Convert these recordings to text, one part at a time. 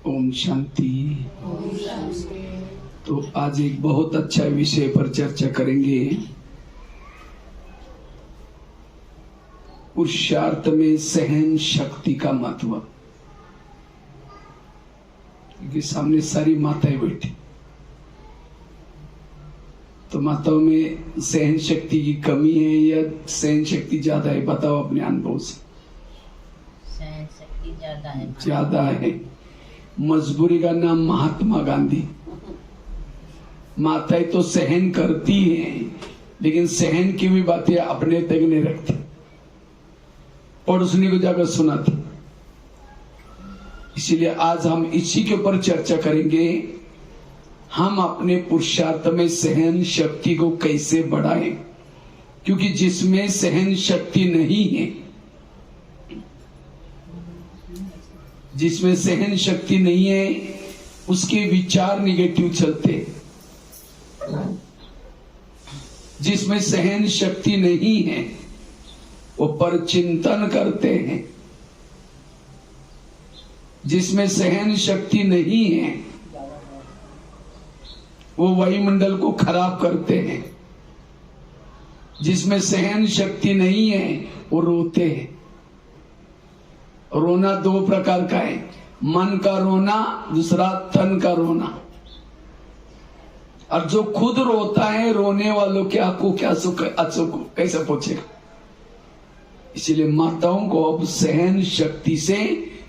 ओम शांति। तो आज एक बहुत अच्छा विषय पर चर्चा करेंगे। पुरुषार्थ में सहन शक्ति का महत्व। क्योंकि सामने सारी माताएं बैठी, तो माताओं में सहन शक्ति की कमी है या सहन शक्ति ज्यादा है? बताओ अपने अनुभव से। सहन शक्ति ज्यादा है। ज्यादा है। मजबूरी का नाम महात्मा गांधी। माताएं तो सहन करती हैं, लेकिन सहन की भी बातें अपने तक नहीं रखती, पड़ोसनी को जाकर सुनाती। इसीलिए आज हम इसी के ऊपर चर्चा करेंगे। हम अपने पुरुषार्थ में सहन शक्ति को कैसे बढ़ाएं, क्योंकि जिसमें सहन शक्ति नहीं है, जिसमें सहन शक्ति नहीं है, उसके विचार निगेटिव चलते। जिसमें सहन शक्ति नहीं है, वो पर चिंतन करते हैं। जिसमें सहन शक्ति नहीं है, वो वायुमंडल को खराब करते हैं। जिसमें सहन शक्ति नहीं है, वो रोते हैं। रोना दो प्रकार का है, मन का रोना, दूसरा तन का रोना। और जो खुद रोता है, रोने वालों के आंखों क्या सुख अचुक कैसे पहुंचेगा? इसीलिए माताओं को अब सहन शक्ति से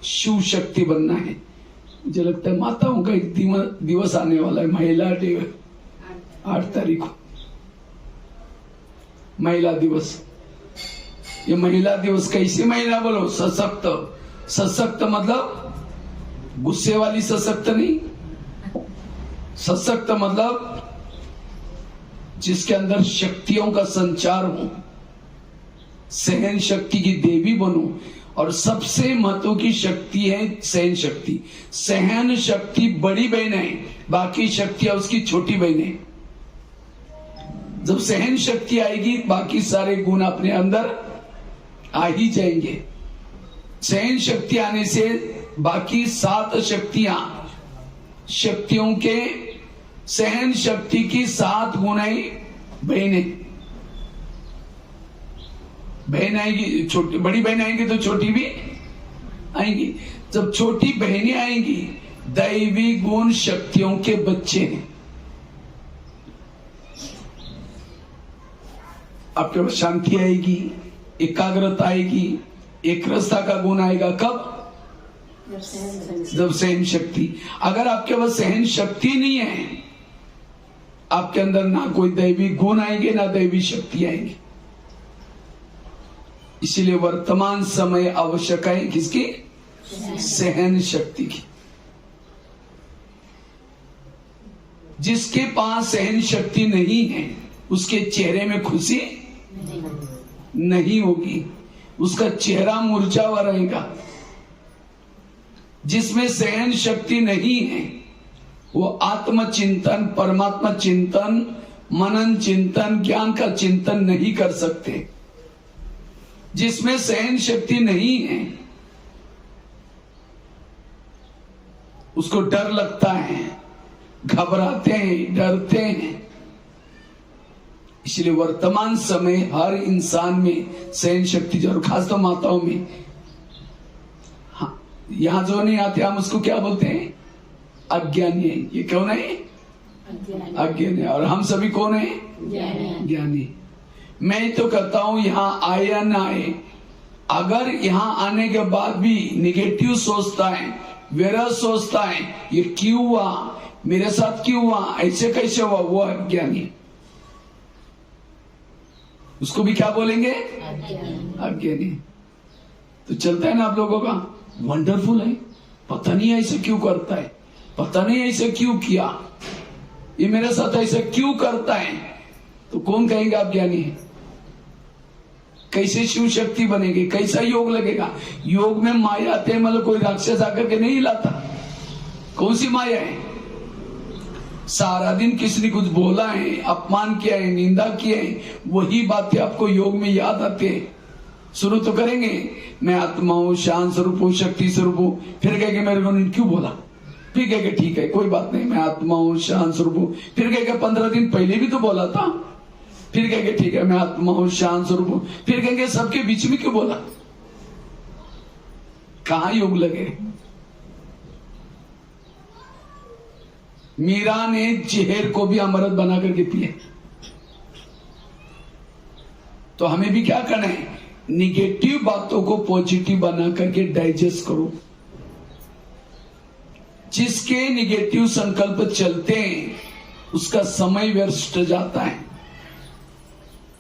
शिव शक्ति बनना है। मुझे लगता है माताओं का एक दिवस आने वाला है, महिला दिवस, 8 तारीख को महिला दिवस। ये महिला दिवस कैसी महिला बोलो? सशक्त। सशक्त मतलब गुस्से वाली सशक्त नहीं। सशक्त मतलब जिसके अंदर शक्तियों का संचार हो, सहन शक्ति की देवी बनो। और सबसे महत्व की शक्ति है सहन शक्ति। सहन शक्ति बड़ी बहन है, बाकी शक्तियां उसकी छोटी बहन है। जब सहन शक्ति आएगी, बाकी सारे गुण अपने अंदर आ ही जाएंगे। सहन शक्ति आने से बाकी 7 शक्तियों के सहन शक्ति की 7 गुणाएं बहनें। बहन आएगी, छोटी बड़ी बहन आएंगी तो छोटी भी आएंगी। जब छोटी बहनें आएंगी, दैवी गुण शक्तियों के बच्चे हैं। आपके पास शांति आएगी, एकाग्रता आएगी, एक रसता का गुण आएगा। कब? जब सहन शक्ति। अगर आपके पास सहन शक्ति नहीं है, आपके अंदर ना कोई दैवी गुण आएंगे, ना दैवी शक्ति आएंगी। इसीलिए वर्तमान समय आवश्यक है किसकी? सहन शक्ति की। जिसके पास सहन शक्ति नहीं है, उसके चेहरे में खुशी नहीं होगी, उसका चेहरा मुरझा हुआ रहेगा। जिसमें सहन शक्ति नहीं है, वो आत्मचिंतन, परमात्मा चिंतन, मनन चिंतन, ज्ञान का चिंतन नहीं कर सकते। जिसमें सहन शक्ति नहीं है, उसको डर लगता है, घबराते हैं, डरते हैं। इसलिए वर्तमान समय हर इंसान में सहन शक्ति जरूर, खास तो माताओं में। हाँ, यहां जो नहीं आते, हम उसको क्या बोलते हैं? अज्ञानी है। ये कौन है? अज्ञानी। और हम सभी कौन है? ज्ञानी। मैं तो कहता हूं, यहां आए या ना आए, अगर यहां आने के बाद भी निगेटिव सोचता है, विरह सोचता है, ये क्यों हुआ, मेरे साथ क्यों हुआ, ऐसे कैसे हुआ, वो अज्ञानी। उसको भी क्या बोलेंगे? अज्ञानी। तो चलता है ना आप लोगों का, वंडरफुल है, पता नहीं ऐसे क्यों करता है, पता नहीं ऐसे क्यों किया, ये मेरे साथ ऐसे क्यों करता है। तो कौन कहेंगे आप ज्ञानी है? कैसे शिव शक्ति बनेगी, कैसा योग लगेगा? योग में माया आते हैं, मतलब कोई राक्षस आकर के नहीं लाता। कौन सी माया है? सारा दिन किसी ने कुछ बोला है, अपमान किया है, निंदा की है, वही बातें आपको योग में याद आती है। शुरू तो करेंगे, मैं आत्मा हूं, शांत स्वरूप हूं, शक्ति स्वरूप हूं, फिर कहेंगे मेरे को क्यों बोला, फिर कहेगा ठीक है कोई बात नहीं, मैं आत्मा हूं, शांत स्वरूप हूं। फिर कहेगा 15 दिन पहले भी तो बोला था। फिर कहेंगे ठीक है मैं आत्मा हूं, शांत स्वरूप हूं। फिर कहेंगे सबके बीच में क्यों बोला? कहां योग लगे? मीरा ने जहर को भी अमृत बना करके पिए। तो हमें भी क्या करना है? निगेटिव बातों को पॉजिटिव बना करके डाइजेस्ट करो। जिसके निगेटिव संकल्प चलते हैं उसका समय व्यस्त जाता है,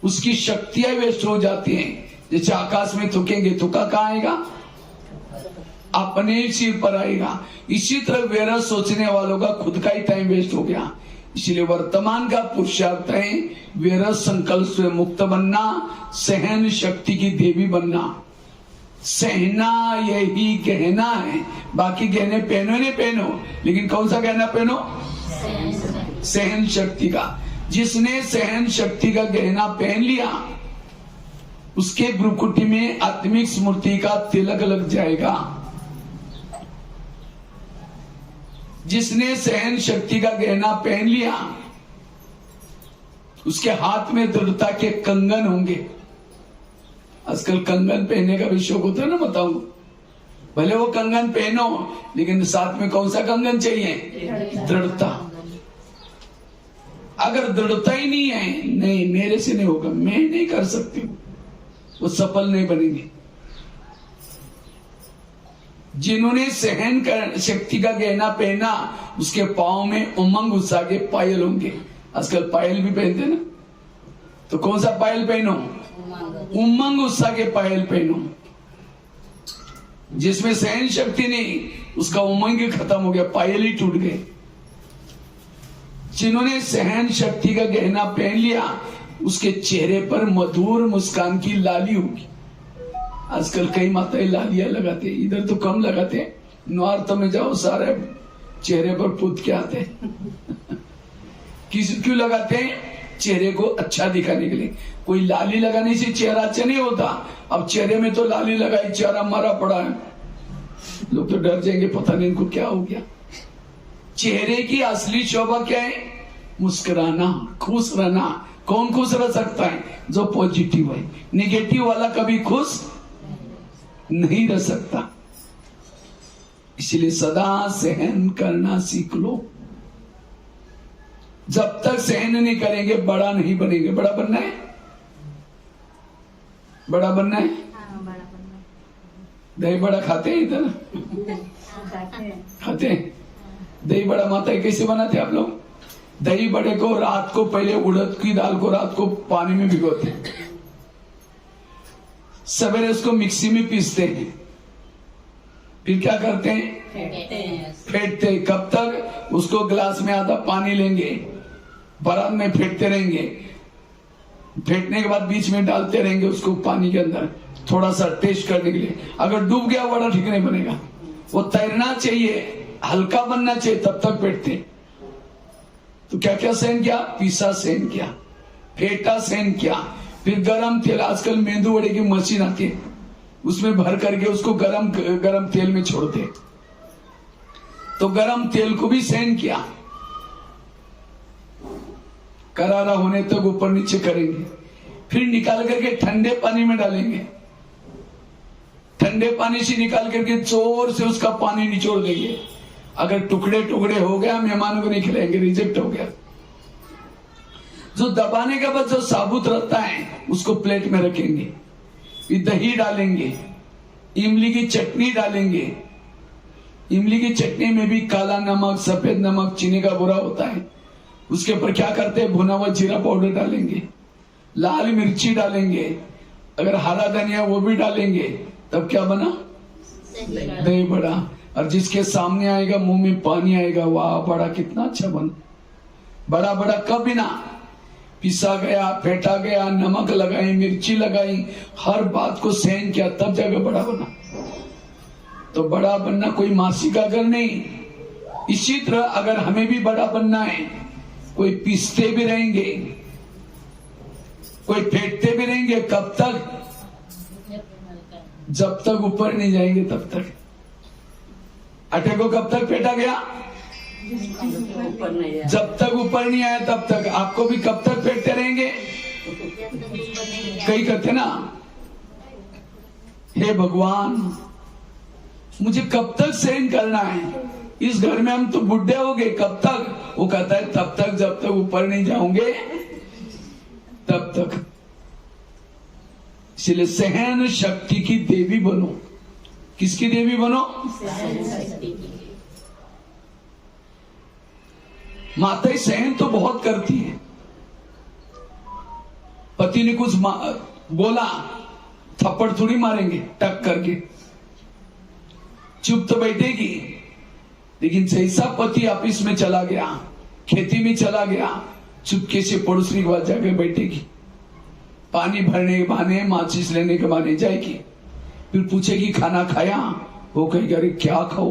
उसकी शक्तियां व्यस्त हो जाती हैं। जैसे आकाश में थूकेंगे, थूका कहां आएगा? अपने सिर पर आएगा। इसी तरह वेरा सोचने वालों का खुद का ही टाइम वेस्ट हो गया। इसलिए वर्तमान का पुरुषार्थ है वेरा संकल्प से मुक्त बनना, सहन शक्ति की देवी बनना। सहना यही गहना है, बाकी गहने पहनो नहीं पहनो, लेकिन कौन सा गहना पहनो? सहन शक्ति का। जिसने सहन शक्ति का गहना पहन लिया उसके भ्रुकुटी में आत्मिक स्मृति का तिलक लग जाएगा। जिसने सहन शक्ति का गहना पहन लिया उसके हाथ में दृढ़ता के कंगन होंगे। आजकल कंगन पहनने का भी शौक होता है ना, बताऊं। भले वो कंगन पहनो लेकिन साथ में कौन सा कंगन चाहिए? दृढ़ता। अगर दृढ़ता ही नहीं है, नहीं मेरे से नहीं होगा, मैं नहीं कर सकती हूं, वो सफल नहीं बनेगी। जिन्होंने सहन शक्ति का गहना पहना उसके पांव में उमंग उत्साह के पायल होंगे। आजकल पायल भी पहनते ना, तो कौन सा पायल पहनो? उमंग उत्साह के पायल पहनो। जिसमें सहन शक्ति नहीं उसका उमंग ही खत्म हो गया, पायल ही टूट गए। जिन्होंने सहन शक्ति का गहना पहन लिया उसके चेहरे पर मधुर मुस्कान की लाली होगी। आजकल कई माताएं लालियां लगाते, इधर तो कम लगाते, नॉर्थ में जाओ सारे चेहरे पर पूत के आते क्यों लगाते हैं? चेहरे को अच्छा दिखाने के लिए। कोई लाली लगाने से चेहरा अच्छा नहीं होता। अब चेहरे में तो लाली लगाई, चेहरा मरा पड़ा है, लोग तो डर जाएंगे, पता नहीं इनको क्या हो गया। चेहरे की असली शोभा क्या है? मुस्कुराना, खुश रहना। कौन खुश रह सकता है? जो पॉजिटिव है। निगेटिव वाला कभी खुश नहीं रह सकता। इसलिए सदा सहन करना सीख लो। जब तक सहन नहीं करेंगे बड़ा नहीं बनेंगे। बड़ा बनना है, बड़ा बनना है। दही बड़ा खाते हैं इधर? खाते हैं। दही बड़ा माता कैसे बनाते आप लोग? दही बड़े को रात को पहले उड़द की दाल को रात को पानी में भिगोते हैं, सवेरे उसको मिक्सी में पीसते हैं, फिर क्या करते हैं? फेंटते हैं। कब तक? उसको गिलास में आधा पानी लेंगे, बरात में फेंटते रहेंगे। फेंटने के बाद बीच में डालते रहेंगे उसको पानी के अंदर, थोड़ा सा टेस्ट करने के लिए। अगर डूब गया बड़ा ठीक नहीं बनेगा। वो तैरना चाहिए, हल्का बनना चाहिए, तब तक फेंटते। तो क्या क्या सहन किया? पीसा सहन किया, फेंटा सहन किया, फिर गरम तेल। आजकल मेंदू वड़े की मशीन आती है, उसमें भर करके उसको गरम तेल में छोड़ते, तो गरम तेल को भी सहन किया। करारा होने तक ऊपर नीचे करेंगे, फिर निकाल करके ठंडे पानी में डालेंगे। ठंडे पानी से निकाल करके जोर से उसका पानी निचोड़ देंगे। अगर टुकड़े टुकड़े हो गया मेहमानों को नहीं खिलाएंगे, रिजेक्ट हो गया। जो दबाने के बाद जो साबुत रहता है उसको प्लेट में रखेंगे, फिर दही डालेंगे, इमली की चटनी डालेंगे। इमली की चटनी में भी काला नमक, सफेद नमक, चीनी का बुरा होता है। उसके ऊपर क्या करते हैं? भुना हुआ जीरा पाउडर डालेंगे, लाल मिर्ची डालेंगे, अगर हरा धनिया वो भी डालेंगे। तब क्या बना? दही बड़ा। और जिसके सामने आएगा मुंह में पानी आएगा, वाह बड़ा कितना अच्छा बना। बड़ा बड़ा कभी ना, पिसा गया, फेंटा गया, नमक लगाई, मिर्ची लगाई, हर बात को सहन किया, तब जाकर बड़ा बना। तो बड़ा बनना कोई मासी का घर नहीं। इसी तरह अगर हमें भी बड़ा बनना है, कोई पीसते भी रहेंगे, कोई फेंटते भी रहेंगे। कब तक? जब तक ऊपर नहीं जाएंगे तब तक। आटे को कब तक फेंटा गया? ऊपर नहीं आया। जब तक ऊपर नहीं आया तब तक आपको भी कब तक फेंकते रहेंगे? कई कहते ना, हे भगवान मुझे कब तक सहन करना है, इस घर में हम तो बुढ़े हो गए, कब तक? वो कहता है तब तक जब तक ऊपर नहीं जाओगे तब तक। इसलिए सहन शक्ति की देवी बनो। किसकी देवी बनो? माताएं सहन तो बहुत करती हैं। पति ने कुछ बोला, थप्पड़ थोड़ी मारेंगे टक करके, चुप तो बैठेगी। लेकिन जैसा पति ऑफिस में चला गया, खेती में चला गया, चुपके से पड़ोसी के पास जाकर बैठेगी, पानी भरने के बहाने, माचिस लेने के बहाने जाएगी, फिर पूछेगी खाना खाया? वो कहेगी अरे क्या खाओ,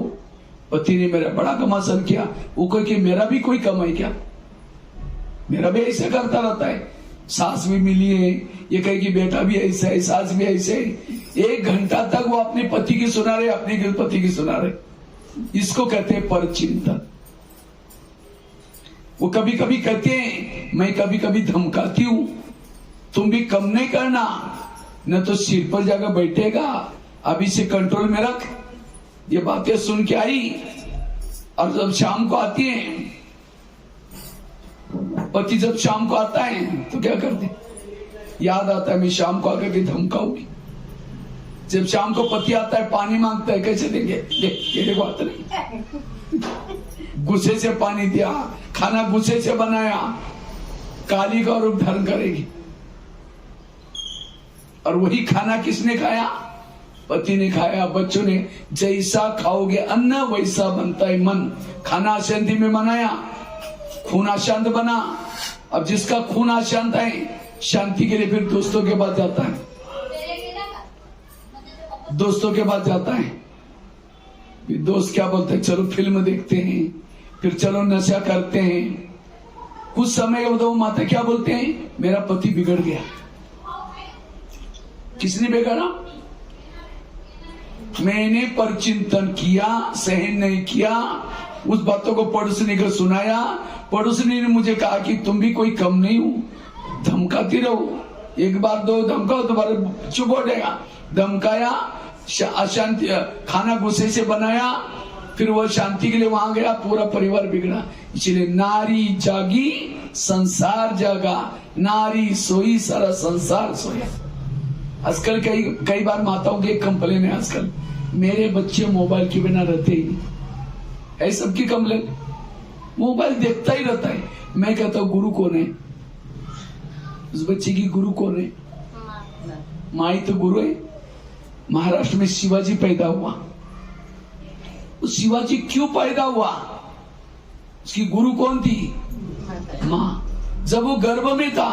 पति ने मेरा बड़ा घमासान किया। वो कहेगी मेरा भी कोई कम है क्या? मेरा भी ऐसा करता रहता है, सास भी मिली है, ये कहेगी बेटा भी ऐसा है, सास भी ऐसे है। 1 घंटा तक वो अपने पति की सुना रहे, अपने पति की सुना रहे। इसको कहते हैं परचिंतन। वो कभी कभी कहते हैं, मैं कभी कभी धमकाती हूं, तुम भी कम नहीं करना, न तो सिर पर जाकर बैठेगा, अभी से कंट्रोल में रख। ये बातें सुन के आई, और जब शाम को आती है, पति जब शाम को आता है तो क्या करते? याद आता है मैं शाम को आकर के धमकाऊंगी। जब शाम को पति आता है, पानी मांगता है, कैसे देंगे? ये बात नहीं, गुस्से से पानी दिया, खाना गुस्से से बनाया, काली का रूप धारण करेगी। और वही खाना किसने खाया? पति ने खाया, बच्चों ने। जैसा खाओगे अन्न वैसा बनता है मन। खाना अशांति में बनाया, खून अशांत बना। अब जिसका खून अशांत है, शांति के लिए फिर दोस्तों के पास जाता है, दोस्तों के पास जाता है। फिर दोस्त क्या बोलते हैं? चलो फिल्म देखते हैं, फिर चलो नशा करते हैं। कुछ समय के बाद वो माता क्या बोलते हैं? मेरा पति बिगड़ गया। किसने बिगाड़ा? मैंने परचिंतन किया, सहन नहीं किया, उस बातों को पड़ोसी को सुनाया। पड़ोसी ने मुझे कहा कि तुम भी कोई कम नहीं हो, धमकाती रहो, एक बार दो धमकाओ दोबारा चुप हो जाएगा। धमकाया, अशांति, खाना गुस्से से बनाया, फिर वो शांति के लिए वहां गया, पूरा परिवार बिगड़ा। इसलिए नारी जागी संसार जागा, नारी सोई सारा संसार सोया। आजकल कई बार माताओं की एक कंप्लेन है, आजकल मेरे बच्चे मोबाइल के बिना रहते ही नहीं है। सबकी कंप्लेन, मोबाइल देखता ही रहता है। मैं कहता हूँ गुरु कौन है? उस बच्चे की गुरु कौन है? माँ ही तो गुरु है। महाराष्ट्र में शिवाजी पैदा हुआ, उस शिवाजी क्यों पैदा हुआ? उसकी गुरु कौन थी? माँ। जब वो गर्भ में था,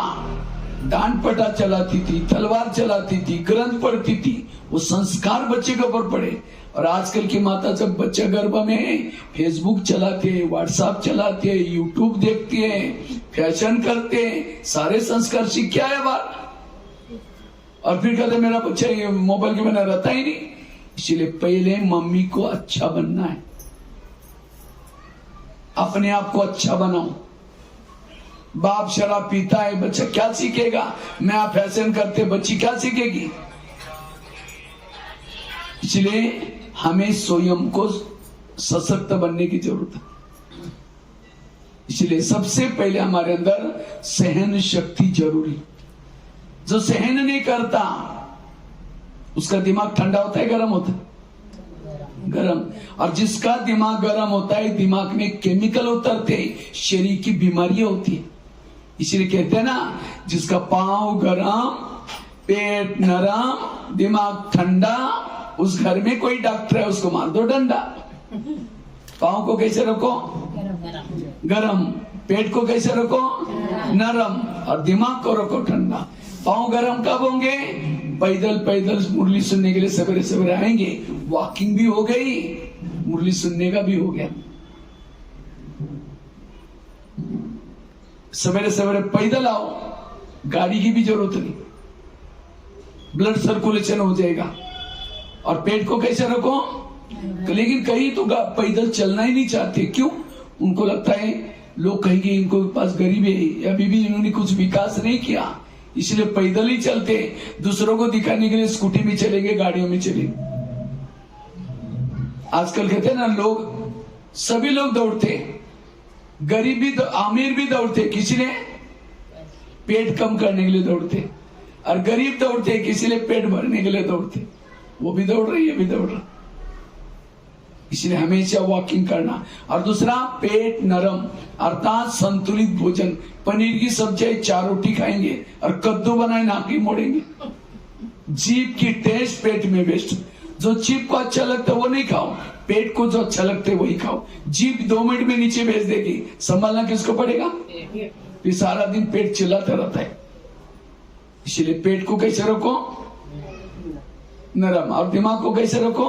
डांट पटा चलाती थी, तलवार चलाती थी, ग्रंथ पढ़ती थी, वो संस्कार बच्चे के ऊपर पड़े। और आजकल की माता जब बच्चा गर्भ में है, फेसबुक चलाते हैं, व्हाट्सएप चलाते हैं, यूट्यूब देखते हैं, फैशन करते हैं, सारे संस्कार सीख के आया बात। और फिर कहते मेरा बच्चा ये मोबाइल के बिना रहता ही नहीं। इसलिए पहले मम्मी को अच्छा बनना है, अपने आप को अच्छा बनाओ। बाप शराब पीता है, बच्चा क्या सीखेगा? मैं आप फैशन करते, बच्ची क्या सीखेगी? इसलिए हमें स्वयं को सशक्त बनने की जरूरत है। इसलिए सबसे पहले हमारे अंदर सहन शक्ति जरूरी। जो सहन नहीं करता उसका दिमाग ठंडा होता है, गर्म होता है? गर्म। और जिसका दिमाग गर्म होता है, दिमाग में केमिकल उतरते, शरीर की बीमारियां होती है। इसलिए कहते हैं ना, जिसका पांव गरम, पेट नरम, दिमाग ठंडा, उस घर में कोई डॉक्टर है उसको मार दो डंडा। पांव को कैसे रखो? गरम। पेट को कैसे रखो? नरम। और दिमाग को रखो ठंडा। पांव गरम कब होंगे? पैदल पैदल मुरली सुनने के लिए सवेरे सवेरे आएंगे, वॉकिंग भी हो गई, मुरली सुनने का भी हो गया। सवेरे सवेरे पैदल आओ, गाड़ी की भी जरूरत नहीं, ब्लड सर्कुलेशन हो जाएगा। और पेट को कैसे रखो? लेकिन कहीं तो पैदल चलना ही नहीं चाहते। क्यों? उनको लगता है लोग कहेंगे इनको पास गरीबी है, अभी भी इन्होंने कुछ विकास नहीं किया, इसलिए पैदल ही चलते, दूसरों को दिखाने के लिए स्कूटी में चलेंगे, गाड़ियों में चलेंगे। आजकल कहते हैं ना लोग, सभी लोग दौड़ते, गरीब भी अमीर भी दौड़ते, किसी ने पेट कम करने के लिए दौड़ते, और गरीब दौड़ते किसी ने पेट भरने के लिए दौड़ते। वो भी दौड़ रही है, भी दौड़ रहा, इसलिए हमेशा वॉकिंग करना। और दूसरा, पेट नरम अर्थात संतुलित भोजन, पनीर की सब्जी 4 रोटी खाएंगे और कद्दू बनाए नाक ही मोड़ेंगे। जीभ की टेस्ट पेट में वेस्ट, जो जीभ को अच्छा लगता है वो नहीं खाओ, पेट को जो अच्छा लगता है वही खाओ। जीभ 2 मिनट में नीचे भेज देगी, संभालना किसको पड़ेगा? फिर सारा दिन पेट चिल्लाता रहता है। इसलिए पेट को कैसे रखो? नरम। और दिमाग को कैसे रखो?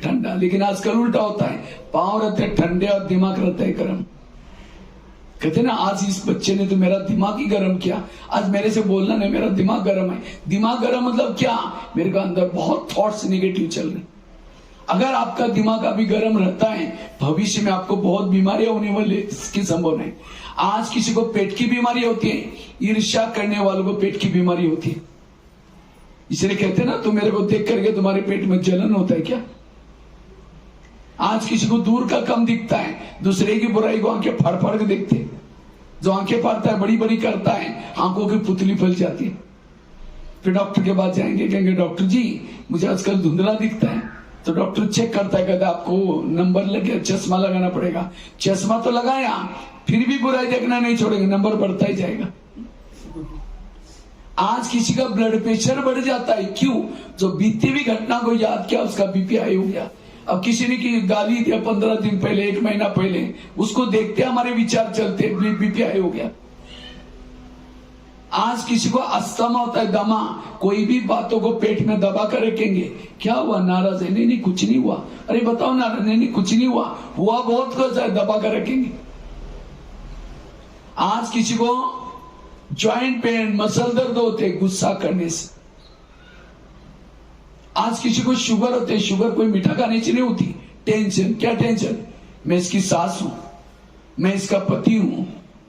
ठंडा। लेकिन आजकल उल्टा होता है, पांव रहते हैं ठंडे और दिमाग रहता है गर्म। कहते ना, आज इस बच्चे ने तो मेरा दिमाग ही गर्म किया, आज मेरे से बोलना नहीं, मेरा दिमाग गर्म है। दिमाग गर्म मतलब क्या? मेरे को अंदर बहुत थॉट्स नेगेटिव चल रहे। अगर आपका दिमाग अभी गर्म रहता है, भविष्य में आपको बहुत बीमारियां होने वाली इसकी संभावना है। आज किसी को पेट की बीमारी होती है, ईर्ष्या करने वालों को पेट की बीमारी होती है। इसलिए कहते हैं ना, तुम मेरे को देख करके तुम्हारे पेट में जलन होता है क्या? आज किसी को दूर का कम दिखता है, दूसरे की बुराई को आंखें फाड़ फाड़ के देखते। जो आंखें फाड़ता है, बड़ी बड़ी करता है, आंखों की पुतली फैल जाती है। फिर डॉक्टर के पास जाएंगे, कहेंगे डॉक्टर जी मुझे आजकल धुंधला दिखता है। तो डॉक्टर चेक करता है, कहता है आपको नंबर लगे, चश्मा लगाना पड़ेगा। चश्मा तो लगाया, फिर भी बुराई देखना नहीं छोड़ेंगे, नंबर बढ़ता ही जाएगा। आज किसी का ब्लड प्रेशर बढ़ जाता है, क्यों? जो बीती हुई घटना को याद किया, उसका बीपी हाई हो गया। अब किसी ने की गाली दिया 15 दिन पहले, 1 महीना पहले, उसको देखते हमारे विचार चलते, बीपी हाई हो गया। आज किसी को अस्थमा होता है, दमा, कोई भी बातों को पेट में दबा कर रखेंगे। क्या हुआ? नाराज है? नहीं कुछ नहीं हुआ। अरे बताओ नाराज? नहीं कुछ नहीं हुआ। हुआ बहुत कुछ है, दबा कर रखेंगे। आज किसी को जॉइंट पेन, मसल दर्द होते गुस्सा करने से। आज किसी को शुगर होते, शुगर कोई मीठा खाने से नहीं होती, टेंशन। क्या टेंशन? मैं इसकी सास हूं, मैं इसका पति हूं,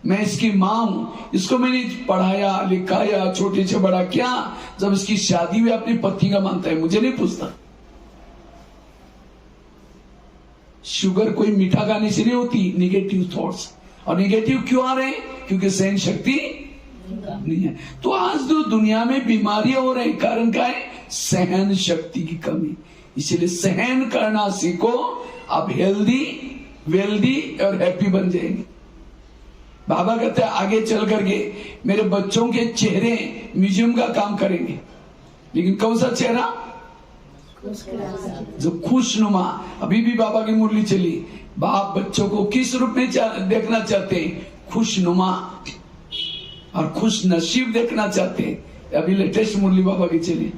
मैं इसकी मां हूं, इसको मैंने पढ़ाया लिखाया छोटे से बड़ा किया, जब इसकी शादी हुई अपने पति का मानता है, मुझे नहीं पूछता। शुगर कोई मीठा खाने से नहीं होती, निगेटिव थॉट्स। और निगेटिव क्यों आ रहे हैं? क्योंकि सहन शक्ति नहीं है। तो आज जो दुनिया में बीमारियां हो रही, कारण क्या है? सहन शक्ति की कमी। इसलिए सहन करना सीखो, आप हेल्दी, वेल्दी और हैप्पी बन जाएंगे। बाबा कहते हैं आगे चल करके मेरे बच्चों के चेहरे म्यूजियम का काम करेंगे। लेकिन कौन सा चेहरा? जो खुशनुमा। अभी भी बाबा की मुरली चली, बाप बच्चों को किस रूप में देखना चाहते हैं? खुशनुमा और खुश नसीब देखना चाहते हैं। अभी लेटेस्ट मुरली बाबा की चली,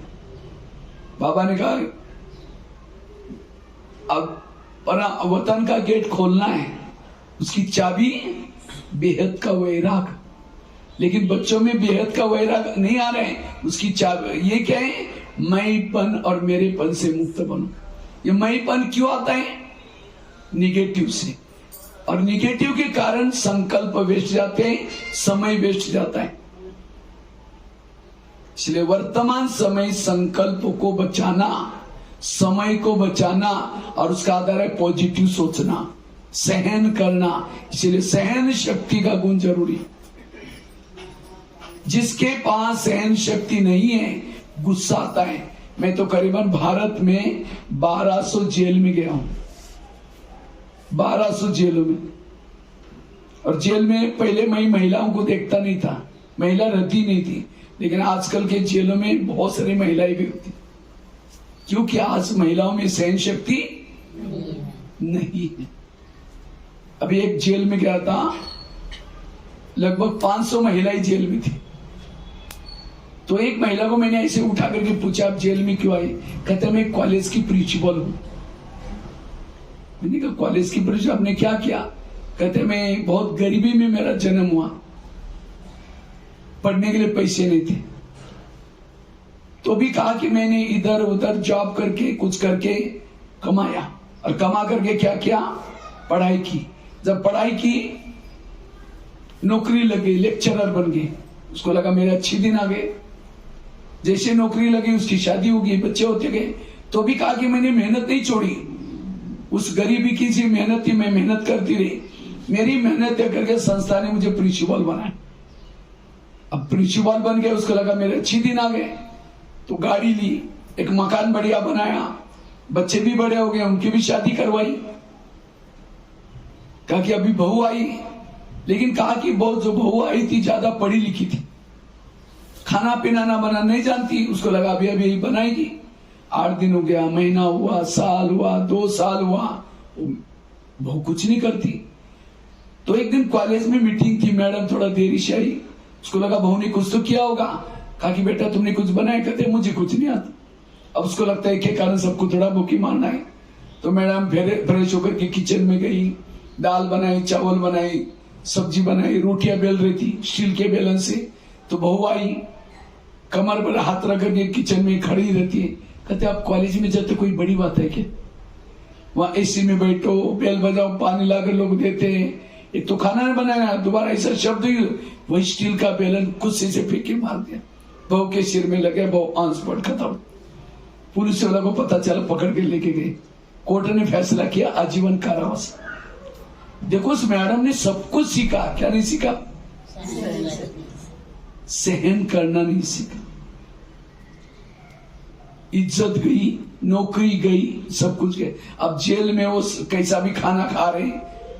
बाबा ने कहा अब वतन का गेट खोलना है, उसकी चाबी बेहद का वैराग। लेकिन बच्चों में बेहद का वैराग नहीं आ रहे हैं। उसकी चाबी ये क्या है? मैंपन और मेरेपन से मुक्त बनो। ये मैंपन क्यों आता है? निगेटिव से। और निगेटिव के कारण संकल्प वेस्ट जाते हैं, समय वेस्ट जाता है। इसलिए वर्तमान समय संकल्प को बचाना, समय को बचाना, और उसका आधार है पॉजिटिव सोचना, सहन करना। इसलिए सहन शक्ति का गुण जरूरी। जिसके पास सहन शक्ति नहीं है, गुस्सा आता है। मैं तो करीबन भारत में 1200 जेल में गया हूं, 1200 जेलों में। और जेल में पहले मैं महिलाओं को देखता नहीं था, महिला रहती नहीं थी। लेकिन आजकल के जेलों में बहुत सारी महिलाएं भी होती, क्योंकि आज महिलाओं में सहन शक्ति नहीं है। अभी एक जेल में गया था, लगभग 500 महिलाएं जेल में थी। तो एक महिला को मैंने ऐसे उठा करके पूछा, आप जेल में क्यों आई? कहते मैं कॉलेज की प्रिंसिपल हूं। मैंने कहा कॉलेज की प्रिंसिपल, आपने क्या किया? कहते मैं बहुत गरीबी में मेरा जन्म हुआ, पढ़ने के लिए पैसे नहीं थे। तो भी कहा कि मैंने इधर उधर जॉब करके कुछ करके कमाया, और कमा करके क्या किया? पढ़ाई की। जब पढ़ाई की, नौकरी लग गई, लेक्चरर बन गई, उसको लगा मेरे अच्छे दिन आ गए। जैसे नौकरी लगी उसकी शादी हो गई, बच्चे होते गए, तो भी कहा कि मैंने मेहनत नहीं छोड़ी, उस गरीबी की सी मेहनत थी, मैं मेहनत करती रही, मेरी मेहनत करके संस्था ने मुझे प्रिंसिपल बनाया। अब प्रिंसिपल बन गए, उसको लगा मेरे अच्छे दिन आ गए, तो गाड़ी ली, एक मकान बढ़िया बनाया, बच्चे भी बड़े हो गए, उनकी भी शादी करवाई। कहा कि अभी बहू आई, लेकिन कहा कि बहुत जो बहू आई थी ज्यादा पढ़ी लिखी थी, खाना पीना ना बना नहीं जानती, उसको लगा अभी अभी बनाएगी। 8 दिन हो गया, महीना हुआ, साल हुआ, 2 साल हुआ, बहू कुछ नहीं करती। तो एक दिन कॉलेज में मीटिंग थी, मैडम थोड़ा देरी से आई, उसको लगा बहू ने कुछ तो किया होगा। कहा कि बेटा तुमने कुछ बनाया? कहते मुझे कुछ नहीं आता। अब उसको लगता है के कारण सबको थोड़ा भूखी मारना है, तो मैडम फ्रेश होकर के किचन में गई, दाल बनाई, चावल बनाई, सब्जी बनाई, रोटियां बेल रही थी स्टील के बेलन से। तो बहू आई, कमर पर हाथ रख करके किचन में खड़ी रहती है। कहते आप कॉलेज में जाते कोई बड़ी बात है क्या? वहां एसी में बैठो, बेल बजाओ, पानी लाकर लोग देते हैं, एक तो खाना नहीं बनाया, दोबारा ऐसा शब्द ही, वही स्टील का बेलन गुस्से से फेंके मार दिया, बहू के सिर में लगे, बहू आंस पड़ खत्म। पुलिस वाला को पता चला, पकड़ के लेके गए, कोर्ट ने फैसला किया आजीवन कारावास। देखो उस मैडम ने सब कुछ सीखा, क्या नहीं सीखा? सहन करना नहीं सीखा। इज्जत गई, नौकरी गई, सब कुछ गए। अब जेल में वो कैसा भी खाना खा रहे,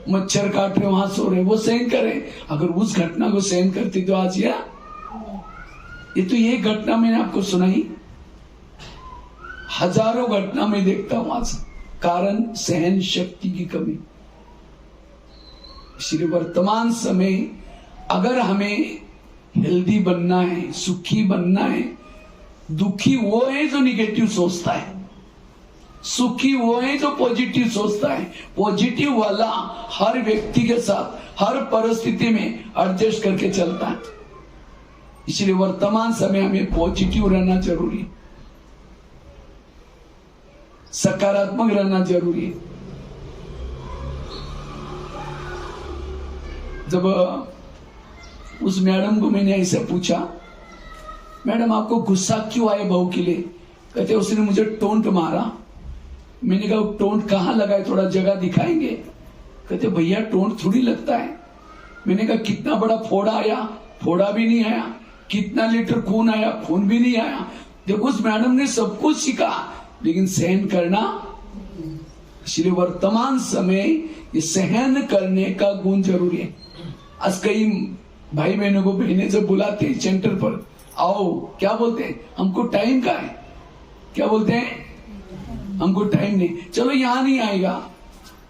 मच्छर काट रहे, वहां सो रहे, वो सहन करे। अगर उस घटना को सहन करती तो आज ये तो ये घटना मैंने आपको सुनाई, हजारों घटना में देखता हूं आज। कारण सहन शक्ति की कमी। इसलिए वर्तमान समय अगर हमें हेल्दी बनना है, सुखी बनना है, दुखी वो है जो निगेटिव सोचता है, सुखी वो है जो पॉजिटिव सोचता है। पॉजिटिव वाला हर व्यक्ति के साथ हर परिस्थिति में एडजस्ट करके चलता है। इसलिए वर्तमान समय हमें पॉजिटिव रहना जरूरी है, सकारात्मक रहना जरूरी है। जब उस मैडम को मैंने ऐसे पूछा, मैडम आपको गुस्सा क्यों आया बहू के लिए? कहते उसने मुझे टोंट मारा। मैंने कहा टोंट कहाँ लगा है, थोड़ा जगह दिखाएंगे? कहते भैया टोंट थोड़ी लगता है। मैंने कहा कितना बड़ा फोड़ा आया? फोड़ा भी नहीं आया। कितना लीटर खून आया? खून भी नहीं आया। देखो उस मैडम ने सब कुछ सीखा, लेकिन सहन करना। इसलिए वर्तमान समय ये सहन करने का गुण जरूरी है। आज कई भाई बहनों को बहने जब बुलाते हैं सेंटर पर, आओ, क्या बोलते हैं? हमको टाइम का है। क्या बोलते हैं? हमको टाइम नहीं। चलो यहां नहीं आएगा,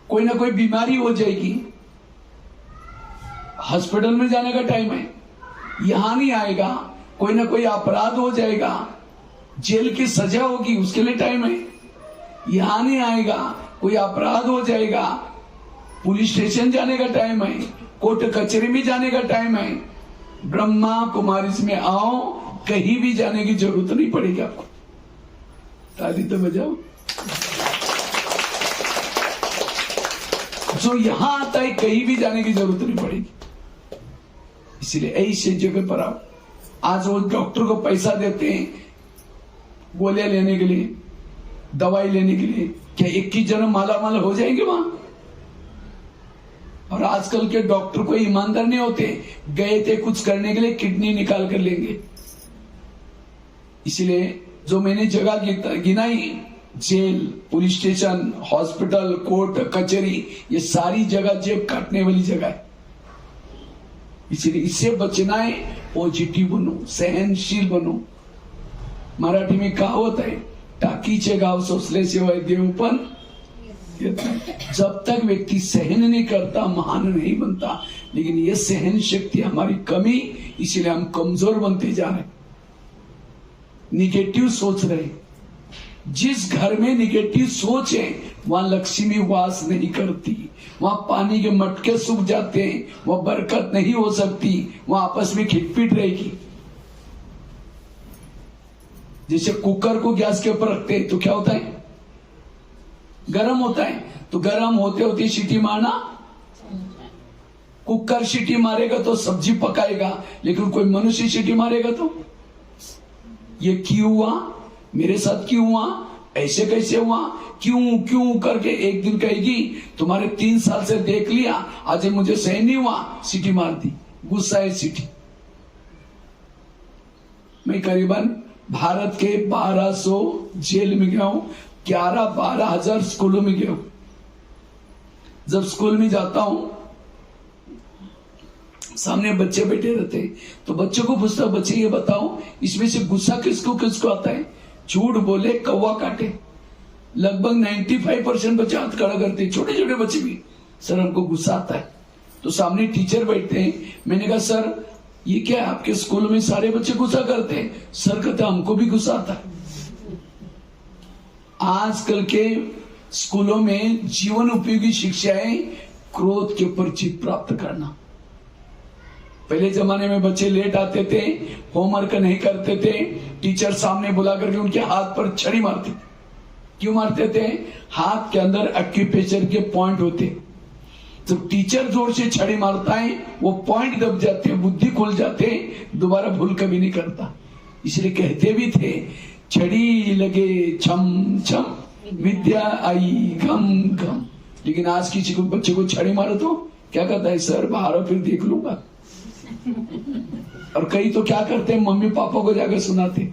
कोई ना कोई बीमारी हो जाएगी, हॉस्पिटल में जाने का टाइम है। यहां नहीं आएगा, कोई ना कोई अपराध हो जाएगा, जेल की सजा होगी, उसके लिए टाइम है। यहां नहीं आएगा, कोई अपराध हो जाएगा, पुलिस स्टेशन जाने का टाइम है, कोर्ट कचहरी में जाने का टाइम है। ब्रह्मा कुमारी में आओ, कहीं भी जाने की जरूरत नहीं पड़ेगी आपको। ताली तो बजाओ। जो यहां आता है कहीं भी जाने की जरूरत नहीं पड़ेगी। इसलिए ऐसी जगह पर आओ। आज वो डॉक्टर को पैसा देते हैं गोलियां लेने के लिए, दवाई लेने के लिए, क्या 21 जन मालामाल हो जाएंगे वहां? और आजकल के डॉक्टर कोई ईमानदार नहीं होते, गए थे कुछ करने के लिए, किडनी निकाल कर लेंगे। इसलिए जो मैंने जगह गिनाई, jail, police station, hospital, court कचहरी, ये सारी जगह जेब काटने वाली जगह है। इसलिए इससे बचना है, पॉजिटिव बनो, सहनशील बनो। मराठी में कहावत है, टाकीचे गाव सोसले शिवाय देवपण येत नाही। जब तक व्यक्ति सहन नहीं करता महान नहीं बनता। लेकिन ये सहन शक्ति हमारी कमी, इसीलिए हम कमजोर बनते जा रहे, निगेटिव सोच रहे। जिस घर में निगेटिव सोच है वहां लक्ष्मी वास नहीं करती, वहां पानी के मटके सूख जाते हैं, वहां बरकत नहीं हो सकती, वहां आपस में खिटपिट रहेगी। जैसे कुकर को गैस के ऊपर रखते हैं तो क्या होता है? गर्म होता है। तो गर्म होते होते सीटी मारना कुकर सीटी मारेगा तो सब्जी पकाएगा, लेकिन कोई मनुष्य सीटी मारेगा तो ये क्यों हुआ, मेरे साथ क्यों हुआ, ऐसे कैसे हुआ, क्यों क्यों करके एक दिन कहेगी तुम्हारे 3 साल से देख लिया, आज मुझे सहन नहीं हुआ, सीटी मार दी, गुस्सा है सीटी। मैं करीबन भारत के 1200 जेल में गया हूं, 11-12 हजार स्कूलों में गया हूं। जब स्कूल में जाता हूं, सामने बच्चे बैठे रहते हैं, तो बच्चों को पूछता, बच्चे ये बताओ इसमें से गुस्सा किसको किसको आता है, झूठ बोले कौवा काटे। लगभग 95% बच्चे हाथ खड़ा करते हैं, छोटे छोटे बच्चे भी, सर हमको गुस्सा आता है। तो सामने टीचर बैठते हैं, मैंने कहा सर ये क्या है, आपके स्कूल में सारे बच्चे गुस्सा करते हैं? सर कहते हमको भी गुस्सा आता है। आजकल के स्कूलों में जीवन उपयोगी शिक्षा है क्रोध के ऊपर जीत प्राप्त करना। पहले जमाने में बच्चे लेट आते थे, होमवर्क नहीं करते थे, टीचर सामने बुला करके उनके हाथ पर छड़ी मारते थे। क्यों मारते थे? हाथ के अंदर एक्यूप्रेशर के पॉइंट होते, तो टीचर जोर से छड़ी मारता है, वो पॉइंट दब जाते हैं, बुद्धि खुल जाते हैं, दोबारा भूल कभी नहीं करता। इसलिए कहते भी थे छड़ी लगे छम छम विद्या आई घम घम। लेकिन आज किसी को बच्चे को छड़ी मारो तो क्या कहता है, सर बाहर फिर देख लूंगा। और कई तो क्या करते हैं, मम्मी पापा को जाकर सुनाते,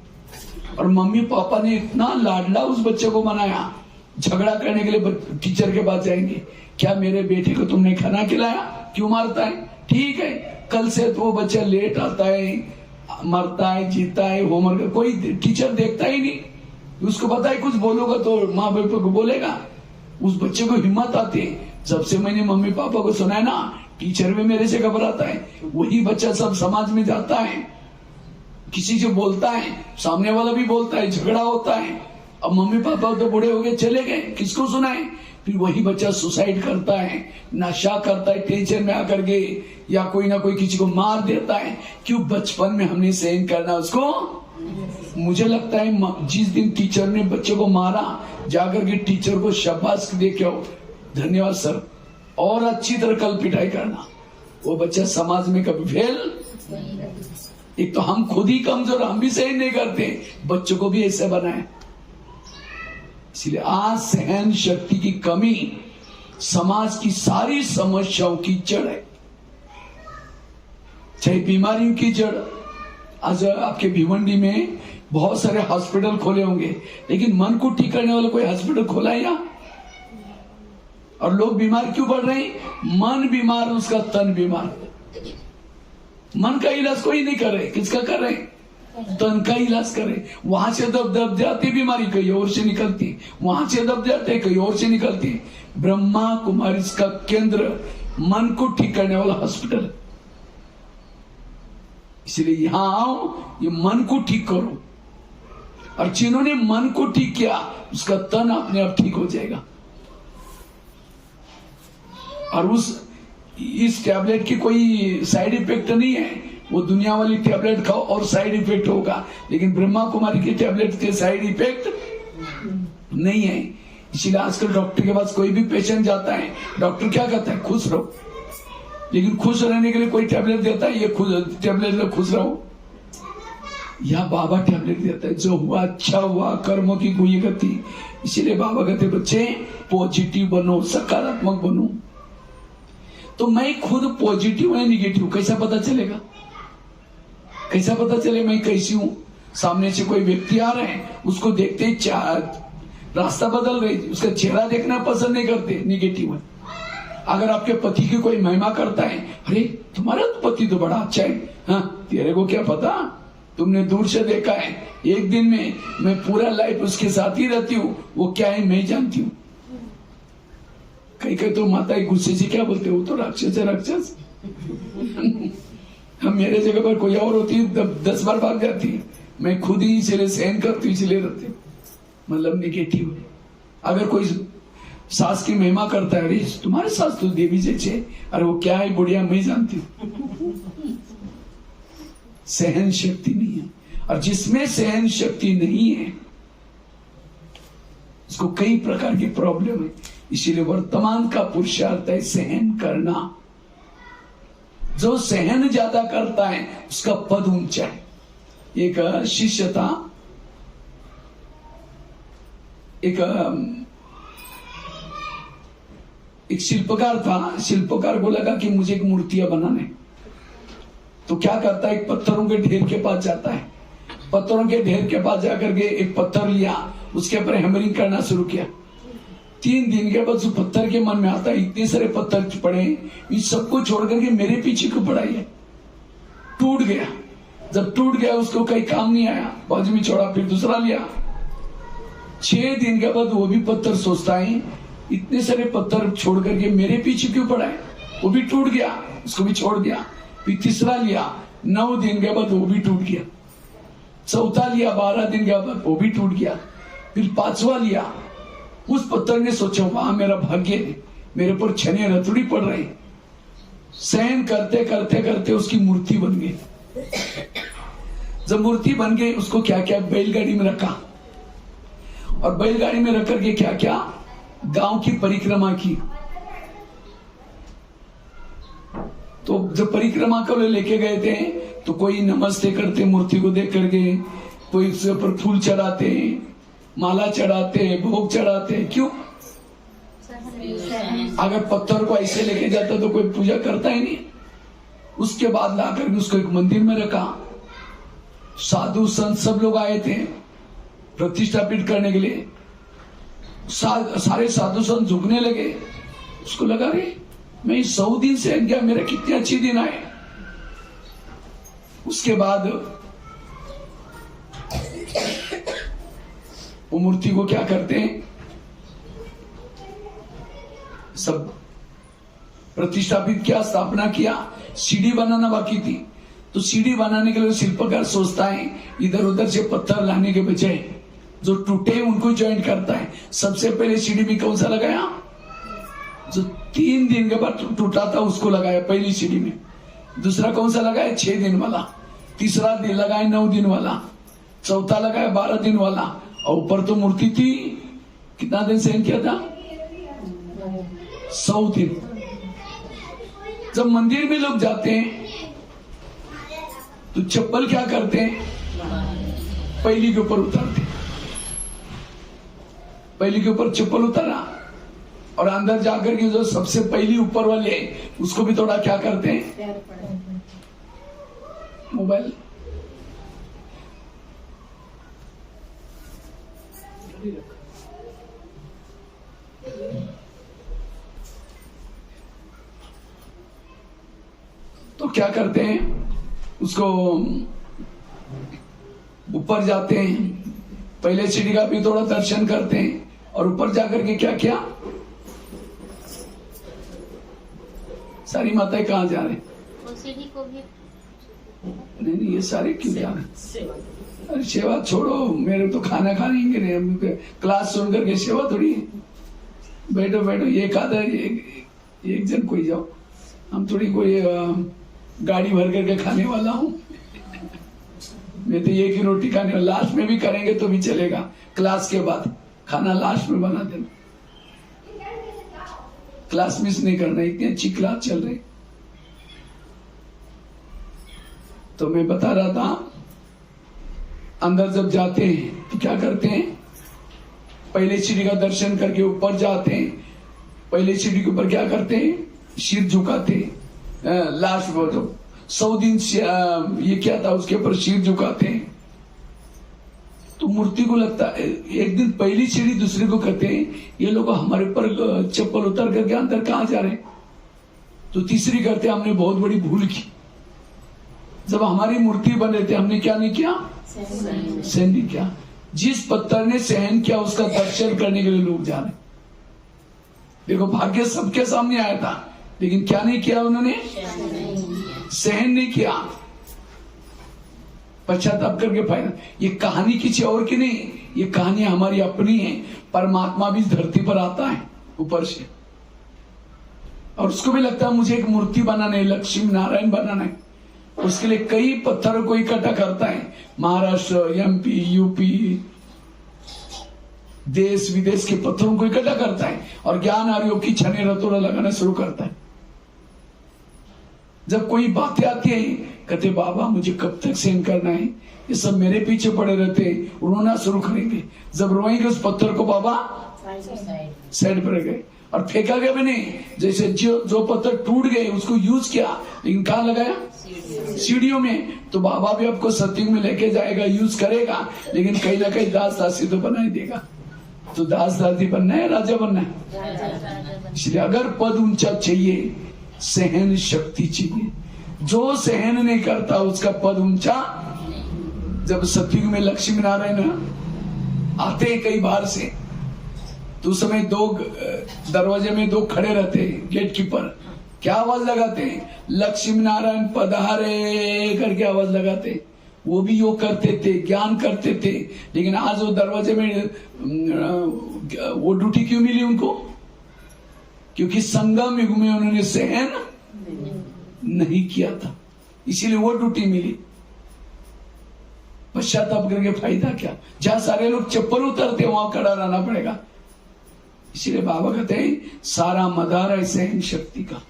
और मम्मी पापा ने इतना लाडला उस बच्चे को बनाया, झगड़ा करने के लिए टीचर के पास जाएंगे, क्या मेरे बेटे को तुमने खाना खिलाया, क्यों मारता है? ठीक है, कल से तो वो बच्चा लेट आता है, मरता है, जीता है, होमवर्क कोई टीचर देखता ही नहीं, उसको पता है कुछ बोलोगा तो माँ बाप को बोलेगा। उस बच्चे को हिम्मत आती है, जब से मैंने मम्मी पापा को सुना है ना, टीचर भी मेरे से घबराता है। वही बच्चा सब समाज में जाता है, किसी से बोलता है, सामने वाला भी बोलता है, झगड़ा होता है। अब मम्मी पापा तो बूढ़े हो गए, चले गए, किसको सुनाए? फिर वही बच्चा सुसाइड करता है, नशा करता है टेंशन में आकर के, या कोई ना कोई किसी को मार देता है। क्यों? बचपन में हमने सहन करना उसको। मुझे लगता है जिस दिन टीचर ने बच्चे को मारा, जाकर के टीचर को शाबाश दे के आओ, धन्यवाद सर, और अच्छी तरह कल पिटाई करना। वो बच्चा समाज में कभी फेल। एक तो हम खुद ही कमजोर, हम भी सहन नहीं करते, बच्चों को भी ऐसे बनाए। इसलिए आज सहन शक्ति की कमी समाज की सारी समस्याओं की जड़ है, चाहे बीमारियों की जड़। आज आपके भिवंडी में बहुत सारे हॉस्पिटल खोले होंगे, लेकिन मन को ठीक करने वाला कोई हॉस्पिटल खोला है या? और लोग बीमार क्यों पड़ रहे हैं? मन बीमार, उसका तन बीमार। मन का इलाज कोई नहीं कर रहे, किसका कर रहे? तन का इलाज करे। वहां से दब जाती बीमारी कहीं और से निकलती, वहां से दब जाते कहीं और से निकलती। ब्रह्मा कुमारी का केंद्र मन को ठीक करने वाला हॉस्पिटल, इसलिए यहां आओ, ये मन को ठीक करो। और जिन्होंने मन को ठीक किया, उसका तन अपने आप ठीक हो जाएगा। और इस टैबलेट की कोई साइड इफेक्ट नहीं है, वो दुनिया वाली टैबलेट खाओ और साइड इफेक्ट होगा, लेकिन ब्रह्मा कुमारी की टैबलेट के साइड इफेक्ट नहीं है। इसीलिए आजकल डॉक्टर के पास कोई भी पेशेंट जाता है, डॉक्टर क्या कहता है? खुश रहो। लेकिन खुश रहने के लिए कोई टैबलेट देता है, ये टैबलेट लो खुश रहो, या बाबा टैबलेट देता है, जो हुआ अच्छा हुआ, कर्मों की कोई गति। इसीलिए बाबा कहते बच्चे पॉजिटिव बनो, सकारात्मक बनो। तो मैं खुद पॉजिटिव है निगेटिव कैसा पता चलेगा? कैसा पता चले मैं कैसी हूं? सामने से कोई व्यक्ति आ रहे हैं, उसको देखते ही रास्ता बदल रही, उसका चेहरा देखना पसंद नहीं करते, निगेटिव है। अगर आपके पति की कोई महिमा करता है, अरे तुम्हारा पति तो बड़ा अच्छा है, हाँ तेरे को क्या पता, तुमने दूर से देखा है, एक दिन में मैं पूरा लाइफ उसके साथ ही रहती हूँ, वो क्या है मैं जानती हूँ। कई तो माता गुस्से से क्या बोलते, वो तो राक्षस है राक्षस। हम मेरे जगह पर कोई और होती है 10 बार भाग जाती है, मैं खुद ही इसलिए सहन करती हूँ, इसलिए रहती, मतलब निगेटिव है। अगर कोई सास की महिमा करता है, अरे तुम्हारे सास तो देवी जैसे, अरे वो क्या है बुढ़िया मैं जानती हूँ। सहन शक्ति नहीं है, और जिसमें सहन शक्ति नहीं है उसको कई प्रकार की प्रॉब्लम है। इसीलिए वर्तमान का पुरुषार्थ है सहन करना। जो सहन ज्यादा करता है उसका पद ऊंचा है। एक शिष्य था, एक शिल्पकार था। शिल्पकार को लगा कि मुझे एक मूर्तियां बनाने, तो क्या करता है, एक पत्थरों के ढेर के पास जाता है। पत्थरों के ढेर के पास जाकर के एक पत्थर लिया, उसके ऊपर हैमरिंग करना शुरू किया। 3 दिन के बाद उस पत्थर के मन में आता है, इतने सारे पत्थर पड़े, इस सबको छोड़ करके मेरे पीछे क्यों पड़ा है। टूट गया। जब टूट गया उसको कहीं काम नहीं आया, बाजू में छोड़ा, फिर दूसरा लिया। 6 दिन के बाद वो भी पत्थर सोचता है, इतने सारे पत्थर छोड़ करके मेरे पीछे क्यों पड़ा है। वो भी टूट गया, उसको भी छोड़ दिया। फिर तीसरा लिया, 9 दिन के बाद वो भी टूट गया। चौथा लिया, 12 दिन के बाद वो भी टूट गया। फिर 5वां लिया। उस पत्थर ने सोचा, वहां मेरा भाग्य है, मेरे पर छने रतुड़ी पड़ रही। सहन करते करते करते उसकी मूर्ति बन गई। जब मूर्ति बन गई, उसको क्या क्या बैलगाड़ी में रखा, और बैलगाड़ी में रख करके क्या क्या गांव की परिक्रमा की। तो जब परिक्रमा को लेके गए थे, तो कोई नमस्ते करते मूर्ति को देख करके, कोई उसके ऊपर फूल चढ़ाते, माला चढ़ाते, भोग चढ़ाते। क्यों? अगर पत्थर को ऐसे लेके जाता तो कोई पूजा करता ही नहीं। उसके बाद लाकर उसको एक मंदिर में रखा। साधु संत सब लोग आए थे प्रतिष्ठापित करने के लिए। सारे साधु संत झुकने लगे। उसको लगा, रे मैं 100 दिन से गया, मेरे कितने अच्छे दिन आए। उसके बाद वो मूर्ति को क्या करते हैं, सब प्रतिष्ठापित किया, स्थापना किया। सीढ़ी बनाना बाकी थी, तो सीढ़ी बनाने के लिए शिल्पकार सोचता है, इधर उधर से पत्थर लाने के बजाय जो टूटे उनको ज्वाइन करता है। सबसे पहले सीढ़ी में कौन सा लगाया, जो 3 दिन के बाद टूटा था उसको लगाया पहली सीढ़ी में। दूसरा कौन सा लगाया, 6 दिन वाला। तीसरा दिन लगाया 9 दिन वाला। चौथा लगाया 12 दिन वाला। और ऊपर तो मूर्ति थी, कितना दिन सहन किया था, 100 दिन। जब मंदिर में लोग जाते हैं तो चप्पल क्या करते हैं, पहली के ऊपर उतारते। पहली के ऊपर चप्पल उतारा, और अंदर जाकर के जो सबसे पहली ऊपर वाले है, उसको भी थोड़ा क्या करते हैं, मोबाइल तो क्या करते हैं, उसको ऊपर जाते हैं, पहले सीढ़ी का भी थोड़ा दर्शन करते हैं, और ऊपर जाकर के क्या क्या, सारी माताएं कहाँ जा रहे हैं, सीढ़ी को भी नहीं, ये सारे क्यों जा रहे हैं। अरे सेवा छोड़ो, मेरे तो खाना खाएंगे नहीं, हम क्लास सुन करके सेवा थोड़ी है। बैठो बैठो, ये खाता एक जन कोई जाओ, हम थोड़ी कोई गाड़ी भर करके खाने वाला हूँ। मैं तो एक ही रोटी खाने वाला, लास्ट में भी करेंगे तो भी चलेगा। क्लास के बाद खाना लास्ट में बना देना, क्लास मिस नहीं करना, इतनी अच्छी क्लास चल रही। तो मैं बता रहा था, अंदर जब जाते हैं तो क्या करते हैं, पहले सीढ़ी का दर्शन करके ऊपर जाते हैं। पहले सीढ़ी के ऊपर क्या करते हैं, सिर झुकाते हैं। लास्ट वो तो 100 दिन से ये क्या था, उसके ऊपर सिर झुकाते हैं। तो मूर्ति को लगता है, एक दिन पहली सीढ़ी दूसरे को कहते हैं, ये लोग हमारे ऊपर चप्पल उतर करके अंदर कहाँ जा रहे हैं। तो तीसरी करते, हमने बहुत बड़ी भूल की। जब हमारी मूर्ति बन रहे थे, हमने क्या नहीं किया, सहन नहीं किया। जिस पत्थर ने सहन किया उसका दर्शन करने के लिए लोग जा रहे। देखो, भाग्य सबके सामने आया था, लेकिन क्या नहीं किया उन्होंने, सहन नहीं किया। पश्चाताप करके फायदा। ये कहानी किसी और की नहीं, ये कहानी हमारी अपनी है। परमात्मा भी धरती पर आता है ऊपर से, और उसको भी लगता है मुझे एक मूर्ति बनाना है, लक्ष्मी नारायण बनाना है। उसके लिए कई पत्थरों को इकट्ठा करता है। महाराष्ट्र, एमपी, यूपी, देश विदेश के पत्थरों को इकट्ठा करता है और ज्ञान और योग की छने रतोड़ा लगाना शुरू करता है। जब कोई बातें आती है, कहते बाबा मुझे कब तक सहन करना है, ये सब मेरे पीछे पड़े रहते, रोना शुरू करेंगे। जब रोएंगे उस पत्थर को बाबा साइड पर गए और फेंका गया भी नहीं। जैसे जो पत्थर टूट गए उसको यूज किया, लेकिन कहाँ लगाया? सीढ़ियों में। तो बाबा भी आपको सत्युग में लेके जाएगा, यूज करेगा, लेकिन कहीं ना कहीं दास दासी तो बना ही देगा। तो दास दासी बनना है, राजा बनना है। इसलिए अगर पद ऊंचा चाहिए, सहन शक्ति चाहिए। जो सहन नहीं करता उसका पद ऊंचा। जब सत्युग में लक्ष्मी नारायण आते हैं कई बार से, तो उस समय दो दरवाजे में दो खड़े रहते हैं गेट कीपर। क्या आवाज लगाते हैं? लक्ष्मी नारायण पधारे करके आवाज लगाते हैं। वो भी योग करते थे, ज्ञान करते थे, लेकिन आज वो दरवाजे में वो ड्यूटी क्यों मिली उनको? क्योंकि संगम युग में उन्होंने सहन नहीं किया था, इसीलिए वो ड्यूटी मिली। पश्चाताप करके फायदा क्या? जहां सारे लोग चप्पल उतरते वहां खड़ा रहना पड़ेगा। इसीलिए बाबा कहते हैं सारा मदार है सहन शक्ति का।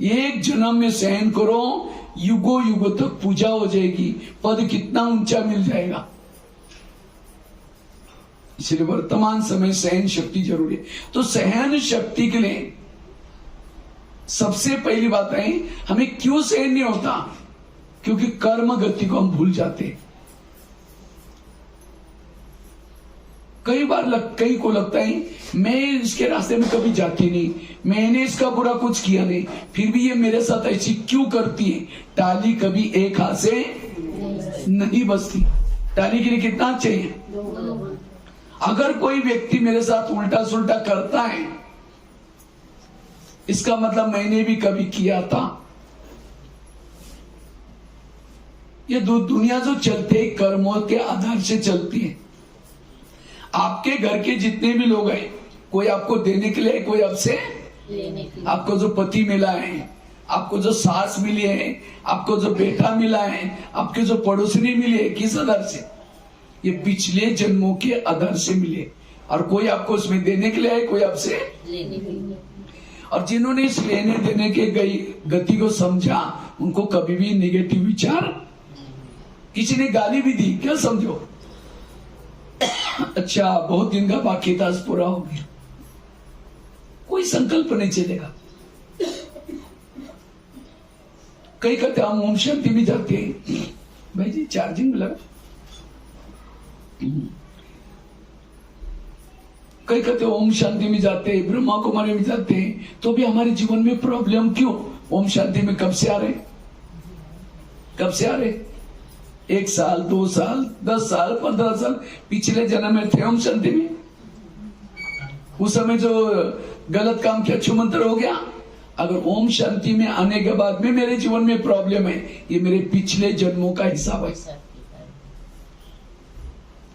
एक जन्म में सहन करो, युगो युगो तक पूजा हो जाएगी, पद कितना ऊंचा मिल जाएगा। इसलिए वर्तमान समय सहन शक्ति जरूरी है। तो सहन शक्ति के लिए सबसे पहली बात है, हमें क्यों सहन नहीं होता? क्योंकि कर्म गति को हम भूल जाते हैं। कई बार कई को लगता है मैं इसके रास्ते में कभी जाती नहीं, मैंने इसका बुरा कुछ किया नहीं, फिर भी ये मेरे साथ ऐसी क्यों करती है? टाली कभी एक हाथ से नहीं बसती। टाली के लिए कितना चाहिए? अगर कोई व्यक्ति मेरे साथ उल्टा सुल्टा करता है, इसका मतलब मैंने भी कभी किया था। ये दुनिया जो चलते कर्मों के आधार से चलती है। आपके घर के जितने भी लोग हैं, कोई आपको देने के लिए, कोई आपसे लेने के लिए। आपको जो पति मिला है, आपको जो सास मिली है, आपको जो बेटा मिला है, आपके जो पड़ोसनी मिली है, किस आधार से? ये पिछले जन्मों के आधार से मिले। और कोई आपको उसमें देने के लिए है, कोई आपसे लेने के लिए। और जिन्होंने इस लेने देने के गति को समझा, उनको कभी भी नेगेटिव विचार, किसी ने गाली भी दी, क्या समझो? अच्छा बहुत दिन का बाकी था, पूरा हो गया, कोई संकल्प नहीं चलेगा। कई कहते हम ओम शांति भी जाते हैं, भाई जी चार्जिंग लगा। कई कहते ओम शांति में जाते हैं, ब्रह्मा कुमारी में जाते हैं, तो भी हमारे जीवन में प्रॉब्लम क्यों? ओम शांति में कब से आ रहे? कब से आ रहे? 1 साल, 2 साल, 10 साल, 15 साल पिछले जन्म में थे ओम शांति में। उस समय जो गलत काम किया, छुमंतर हो गया। अगर ओम शांति में आने के बाद में मेरे जीवन में प्रॉब्लम है, ये मेरे पिछले जन्मों का हिसाब है।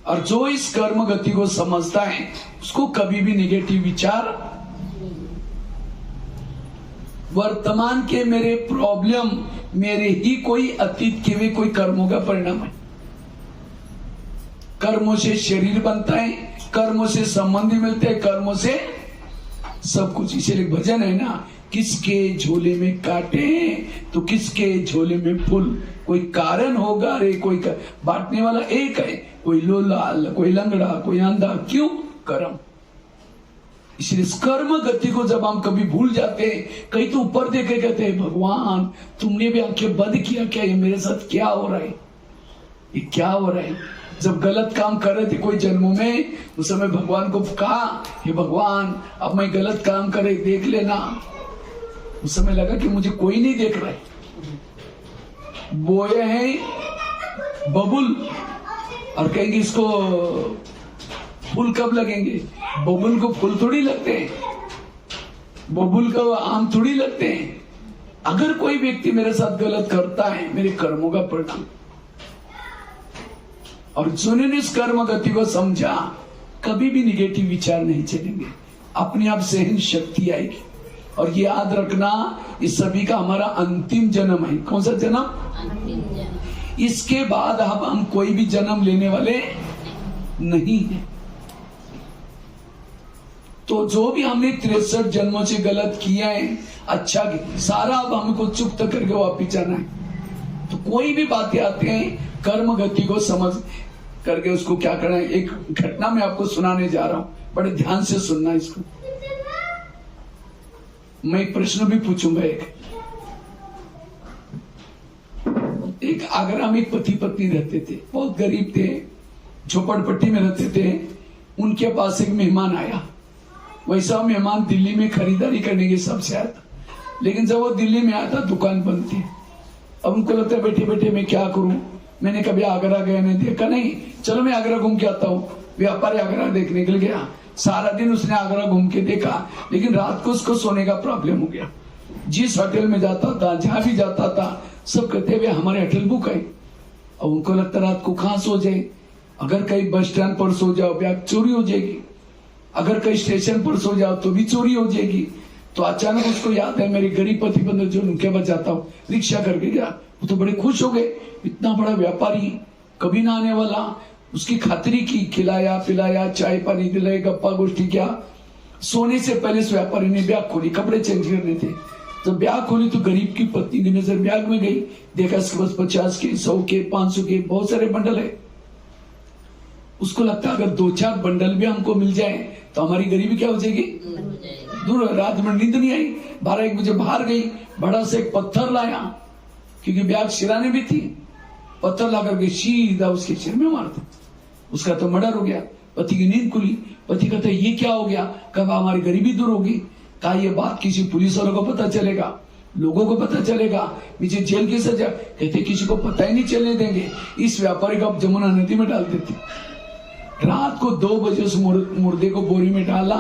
और जो इस कर्म गति को समझता है, उसको कभी भी नेगेटिव विचार, वर्तमान के मेरे प्रॉब्लम मेरे ही कोई अतीत के भी कोई कर्मों का परिणाम है। कर्मों से शरीर बनता है, कर्मों से संबंध मिलते हैं, कर्मों से सब कुछ। इसीलिए भजन है ना, किसके झोले में कांटे हैं तो किसके झोले में फूल। कोई कारण होगा रे, कोई बांटने वाला एक है, कोई लोला, कोई लंगड़ा, कोई अंधा, क्यों? कर्म। इसलिए कर्म गति को जब हम कभी भूल जाते हैं, कहीं तो ऊपर देखे कहते हैं भगवान तुमने भी आंखें बंद किया क्या? ये मेरे साथ क्या हो रहा है? ये क्या हो रहा है? जब गलत काम कर रहे थे कोई जन्मों में, उस समय भगवान को कहा हे भगवान अब मैं गलत काम करे, देख लेना। उस समय लगा कि मुझे कोई नहीं देख रहा है। बोए हैं बबुल और कहेंगे इसको फूल कब लगेंगे? बबुल को फूल थोड़ी लगते हैं, बबुल को आम थोड़ी लगते हैं। अगर कोई व्यक्ति मेरे साथ गलत करता है, मेरे कर्मों का परिणाम। और जिन्होंने इस कर्म गति को समझा, कभी भी निगेटिव विचार नहीं चलेंगे, अपने आप सहन शक्ति आएगी। और ये याद रखना, इस सभी का हमारा अंतिम जन्म है। कौन सा जन्म? अंतिम जन्म। इसके बाद हम कोई भी जन्म लेने वाले नहीं है। तो जो भी हमने 63 जन्मों से गलत किया है, अच्छा किया, सारा अब हमको चुप करके वापिस जाना है। तो कोई भी बातें आते हैं, कर्म गति को समझ करके उसको क्या करना है। एक घटना मैं आपको सुनाने जा रहा हूं, बड़े ध्यान से सुनना इसको। मैं एक प्रश्न भी पूछूंगा। एक आगरा में पति पत्नी रहते थे, बहुत गरीब थे, झोपड़पट्टी में रहते थे। उनके पास एक मेहमान आया। वैसा मेहमान दिल्ली में खरीदारी करने के सबसे आया था, लेकिन जब वो दिल्ली में आया था दुकान बंद थी। अब उनको लगता है बैठे बैठे मैं क्या करूं, मैंने कभी आगरा गया नहीं, देखा नहीं, चलो मैं आगरा घूम के आता हूँ। व्यापारी आगरा देखने के लिए गया, सारा दिन उसने आगरा घूम के देखा, लेकिन रात को उसको सोने का प्रॉब्लम हो गया। जिस होटल में जाता था, जहां भी जाता था, सब कहते हुए हमारे होटल बुक है। अब उनको लगता रात को कहां सो जाए, अगर कहीं बस स्टैंड पर सो जाओ बैग चोरी हो जाएगी, अगर कहीं स्टेशन पर सो जाओ तो भी चोरी हो जाएगी। तो अचानक उसको याद है मेरे गरीब पति बंधु जो उनके पास जाता हूँ, रिक्शा करके गया। वो तो बड़े खुश हो गए, इतना बड़ा व्यापारी, कभी ना आने वाला, उसकी खातिरी की, खिलाया पिलाया, चाय पानी दिलाया, गप्पा गोष्ठी किया। सोने से पहले उस व्यापारी ने बैग खोली, कपड़े चेंज करने थे, तो बैग खोली तो गरीब की पत्नी की नजर बैग में गई। देखा इसके पास 50 के, 100 के, 500 के बहुत सारे बंडल है। उसको लगता अगर 2-4 बंडल भी हमको मिल जाए तो हमारी गरीबी क्या हो जाएगी, दूर। रात में नींद नहीं आई, 12-1 बजे बाहर गई, बड़ा से एक पत्थर लाया, क्योंकि ब्याग सिराने भी थी। पत्थर ला करके सीधा उसके सिर में मार दिया, उसका तो मर्डर हो गया। पति की नींद खुली, पति कहते ये क्या हो गया, कब हमारी गरीबी दूर होगी। कहा ये बात किसी पुलिस वालों को पता चलेगा, लोगों को पता चलेगा, मुझे जेल की सजा। कहते किसी को पता ही नहीं चलने देंगे। इस व्यापारी को अब जमुना नदी में डाल देते। रात को 2 बजे उस मुर्दे को बोरी में डाला,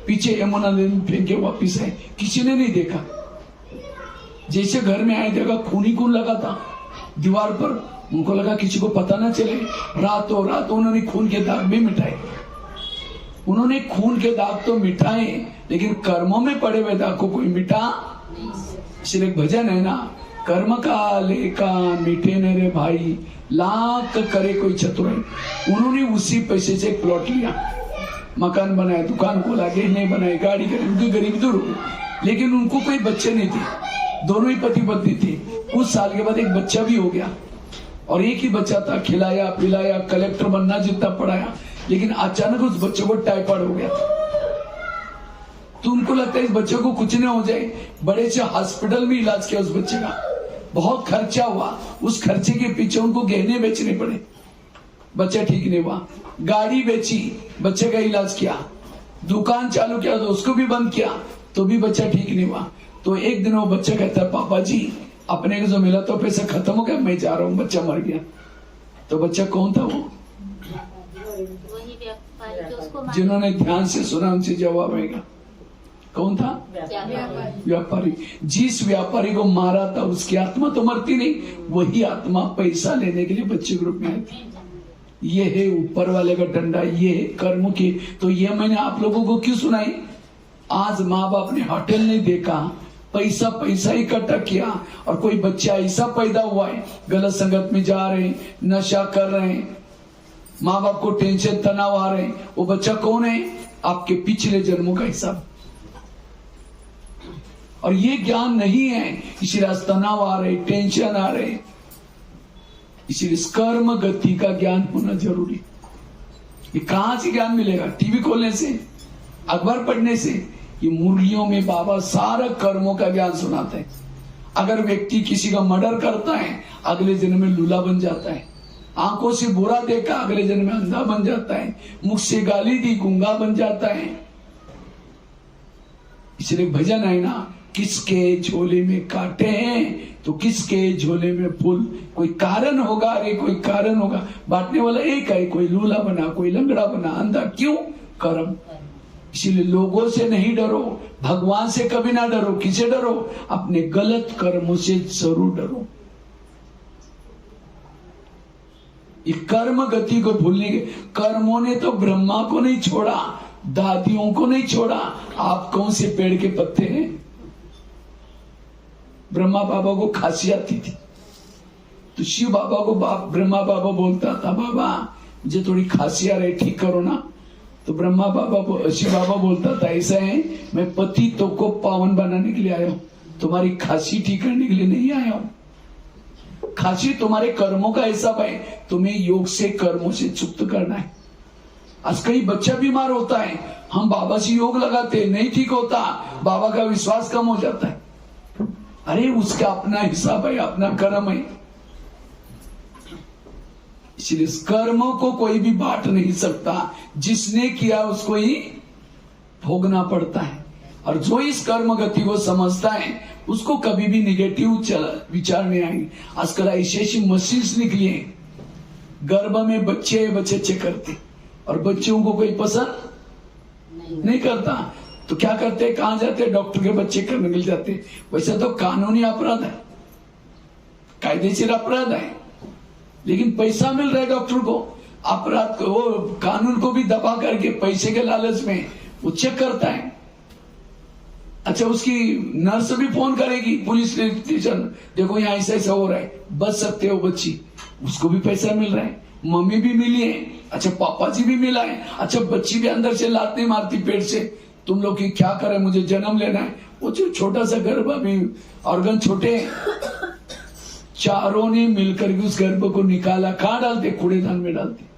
पीछे यमुना नदी में फेंके वापिस आए, किसी ने नहीं देखा। जैसे घर में आए देखा खून ही खून लगा था दीवार पर। उनको लगा किसी को पता ना चले। रातों रात उन्होंने खून के दाग भी मिटाए। उन्होंने खून के दाग तो मिटाए, लेकिन कर्मों में पड़े हुए दाग को कोई मिटा। इसलिए एक भजन है ना, कर्म का लेका मिटे न रे भाई, लाख करे कोई चतुराई। उन्होंने उसी पैसे से एक प्लॉट लिया, मकान बनाया, दुकान खोला, गहने बनाए, गाड़ी करी, उनकी गरीबी दूर हो गई। लेकिन उनको कोई बच्चे नहीं थे, दोनों ही पति पत्नी थे। कुछ साल के बाद एक बच्चा भी हो गया, और एक ही बच्चा था, खिलाया पिलाया, कलेक्टर बनना जितना पढ़ाया, लेकिन अचानक उस बच्चे को टाइफाइड हो गया। तो उनको लगता है इस बच्चे को कुछ नहीं हो जाए, बड़े से हॉस्पिटल में इलाज किया उस बच्चे का, बहुत खर्चा हुआ। उस खर्चे के पीछे उनको गहने बेचने पड़े, बच्चा ठीक नहीं हुआ। गाड़ी बेची, बच्चे का इलाज किया। दुकान चालू किया तो उसको भी बंद किया, तो भी बच्चा ठीक नहीं हुआ। तो एक दिन वो बच्चा कहता है पापा जी अपने को जो मिला तो पैसा खत्म हो गया, मैं जा रहा हूँ, बच्चा मर गया। तो बच्चा कौन था? वो जिन्होंने ध्यान से सुना उनसे जवाब आएगा। कौन था? व्यापारी। जिस व्यापारी को मारा था उसकी आत्मा तो मरती नहीं, वही आत्मा पैसा लेने के लिए बच्चे ग्रुप में आई थी। ये है ऊपर वाले का डंडा, ये है कर्म की। तो ये मैंने आप लोगों को क्यों सुनाई? आज माँ बाप ने होटल नहीं देखा, पैसा इकट्ठा किया, और कोई बच्चा ऐसा पैदा हुआ है गलत संगत में जा रहे हैं, नशा कर रहे हैं, माँ बाप को टेंशन तनाव आ रहे हैं। वो बच्चा कौन है? आपके पिछले जन्मों का हिसाब। और ये ज्ञान नहीं है, इसीलिए आज तनाव आ रहे, टेंशन आ रहे। इसीलिए कर्म गति का ज्ञान होना जरूरी। ये कहां से ज्ञान मिलेगा? टीवी खोलने से, अखबार पढ़ने से? ये मुरलियों में बाबा सारा कर्मों का ज्ञान सुनाते हैं। अगर व्यक्ति किसी का मर्डर करता है, अगले जन्म में लूला बन जाता है। आंखों से बुरा देखा, अगले जन्म में अंधा बन जाता है। मुख से गाली दी, गूंगा बन जाता है। इसलिए भजन है ना, किसके झोले में कांटे हैं तो किसके झोले में फूल। कोई कारण होगा, अरे कोई कारण होगा। बांटने वाला एक है, कोई लूला बना, कोई लंगड़ा बना, अंधा। क्यों? कर्म। इसीलिए लोगों से नहीं डरो, भगवान से कभी ना डरो। किसे डरो? अपने गलत कर्मों से जरूर डरो। ये कर्म गति को भूलने के, कर्मों ने तो ब्रह्मा को नहीं छोड़ा, दादियों को नहीं छोड़ा। आप कौन से पेड़ के पत्ते हैं? ब्रह्मा बाबा को खांसी आती थी, तो शिव बाबा को ब्रह्मा बाबा बोलता था, बाबा मुझे थोड़ी खांसी आ रही, ठीक करो ना। तो ब्रह्मा बाबा शिव बाबा बोलता था ऐसा है, मैं पतितों को पावन बनाने के लिए आया हूं, तुम्हारी खांसी ठीक करने के लिए नहीं आया हूं। खांसी तुम्हारे कर्मों का हिसाब है, तुम्हें योग से कर्मों से मुक्त करना है। आज कई बच्चा बीमार होता है, हम बाबा से योग लगाते नहीं ठीक होता, बाबा का विश्वास कम हो जाता है। अरे उसका अपना हिसाब है, अपना कर्म है। इसलिए कर्मों को कोई भी बांट नहीं सकता, जिसने किया उसको ही भोगना पड़ता है। और जो इस कर्म गति को समझता है उसको कभी भी निगेटिव विचार नहीं आएंगे। आजकल ऐसी मशीन निकली है, गर्भ में बच्चे बच्चे करते और बच्चों को कोई पसंद नहीं करता, तो क्या करते हैं, कहां जाते हैं, डॉक्टर के बच्चे करने मिल जाते। वैसे तो कानूनी अपराध है, कायदेशीर अपराध है, लेकिन पैसा मिल रहा है डॉक्टर को। अपराध को, वो कानून को भी दबा करके पैसे के लालच में वो चेक करता है। अच्छा, उसकी नर्स भी फोन करेगी पुलिस स्टेशन, देखो यहाँ ऐसा ऐसा हो रहा है, बच सकते हो बच्ची, उसको भी पैसा मिल रहा है। मम्मी भी मिली है, अच्छा पापा जी भी मिला है, अच्छा बच्ची भी अंदर से लात नहीं मारती पेट से, तुम लोग की क्या करें, मुझे जन्म लेना है। वो जो छोटा सा गर्भ, अभी ऑर्गन छोटे, चारों ने मिलकर के उस गर्भ को निकाला, कहां डालते, कूड़ेदान में डालते।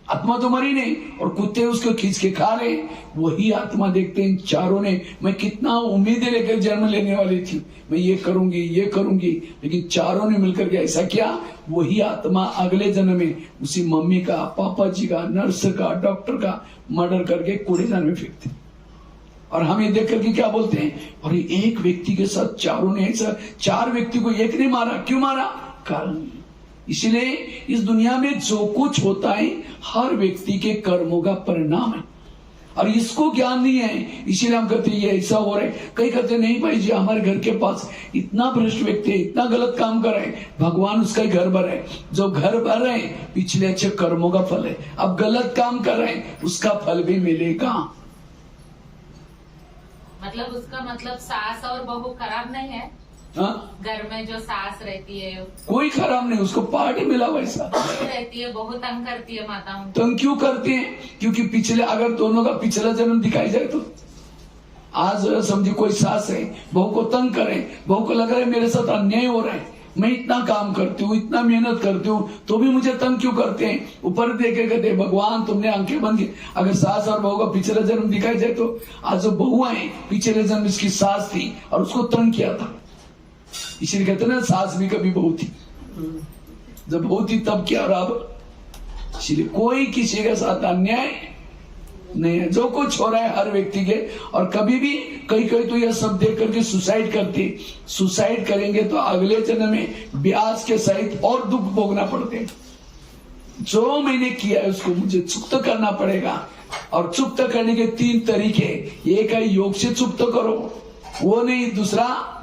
आत्मा तो मरी नहीं, और कुत्ते उसको खींच के खा रहे। वही आत्मा देखते हैं चारों ने, मैं कितना उम्मीदें लेकर जन्म लेने वाली थी, मैं ये करूंगी ये करूंगी, लेकिन चारों ने मिलकर के ऐसा किया। वही आत्मा अगले जन्म में उसी मम्मी का, पापा जी का, नर्स का, डॉक्टर का मर्डर करके कूड़ेदान में फेंकते। और हम ये देख करके क्या बोलते हैं, और एक व्यक्ति के साथ चारों ने ऐसा, चार व्यक्ति को एक ने मारा, क्यों मारा, कारण। इसलिए इस दुनिया में जो कुछ होता है हर व्यक्ति के कर्मों का परिणाम है, और इसको ज्ञान नहीं है। इसीलिए हम कहते हैं ये ऐसा हो रहा है। कई कहते नहीं भाई जी, हमारे घर के पास इतना भ्रष्ट व्यक्ति है, इतना गलत काम कर रहे हैं, भगवान उसका ही घर भर है। जो घर भर रहे हैं पिछले अच्छे कर्मों का फल है, अब गलत काम कर रहे हैं उसका फल भी मिलेगा। मतलब उसका मतलब सास और बहू खराब नहीं है। हाँ? घर में जो सास रहती है कोई खराब नहीं, उसको पार्टी मिला वैसा रहती है, बहुत तंग करती है माताओं को। तंग क्यों करती है, क्योंकि पिछले, अगर दोनों का पिछला जन्म दिखाई जाए तो, आज समझिए कोई सास है, बहू को तंग करे, बहू को लग रहा है मेरे साथ अन्याय हो रहा है, मैं इतना काम करती हूँ, इतना मेहनत करती हूँ, तो भी मुझे तंग क्यों करते हैं। ऊपर देखे कहते भगवान तुमने आंखें बंद की। अगर सास और बहू का पिछला जन्म दिखाई जाए तो, आज जो बहू है पिछले जन्म इसकी सास थी और उसको तंग किया था। इसलिए कहते ना, सास भी कभी बहू थी, जब बहू थी तब क्या, और अब। इसलिए कोई किसी के साथ अन्याय नहीं है, जो कुछ हो रहा है हर व्यक्ति के। और कभी भी कई तो यह सब देख करके सुसाइड करते, सुसाइड करेंगे तो अगले जन्म में ब्याज के सहित और दुख भोगना पड़ते। जो मैंने किया है उसको मुझे चुक्त करना पड़ेगा, और चुक्त करने के 3 तरीके, एक है योग से चुक्त करो, वो नहीं, दूसरा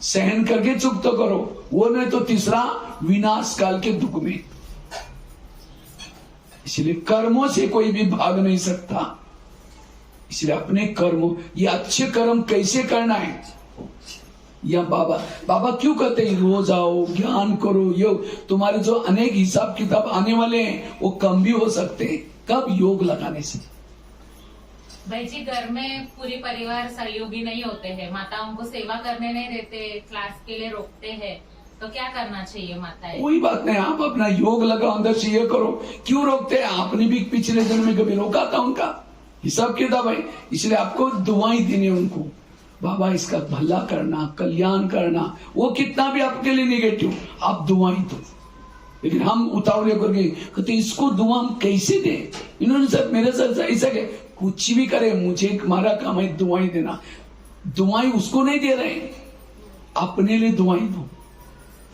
सहन करके चुक्त करो, वो नहीं, तो तीसरा विनाश काल के दुख में। इसलिए कर्मों से कोई भी भाग नहीं सकता। इसलिए अपने कर्मों, ये अच्छे कर्म कैसे करना है, या बाबा क्यों कहते हैं रोज आओ, ज्ञान करो, योग। तुम्हारे जो अनेक हिसाब किताब आने वाले हैं वो कम भी हो सकते हैं, कब, योग लगाने से। भाई जी, घर में पूरी परिवार सहयोगी नहीं होते हैं, माताओं को सेवा करने नहीं देते, क्लास के लिए रोकते हैं, तो क्या करना चाहिए माताएं? कोई बात नहीं, आप अपना योग लगाओ, अंदर से ये करो। क्यों रोकते हैं, आपने भी पिछले जन्म में कभी रोका था उनका, हिसाब किताब है। इसलिए आपको दुआएं देनी उनको, बाबा इसका भला करना, कल्याण करना, वो कितना भी आपके लिए निगेटिव, आप दुआएं दो। लेकिन हम उतावले करके कहते इसको दुआ हम कैसे दें, इन्होंने सर मेरे साथ ऐसा क्या, कुछ भी करे, मुझे हमारा काम है दुआएं देना। दुआएं उसको नहीं दे रहे, अपने लिए दुआएं दो।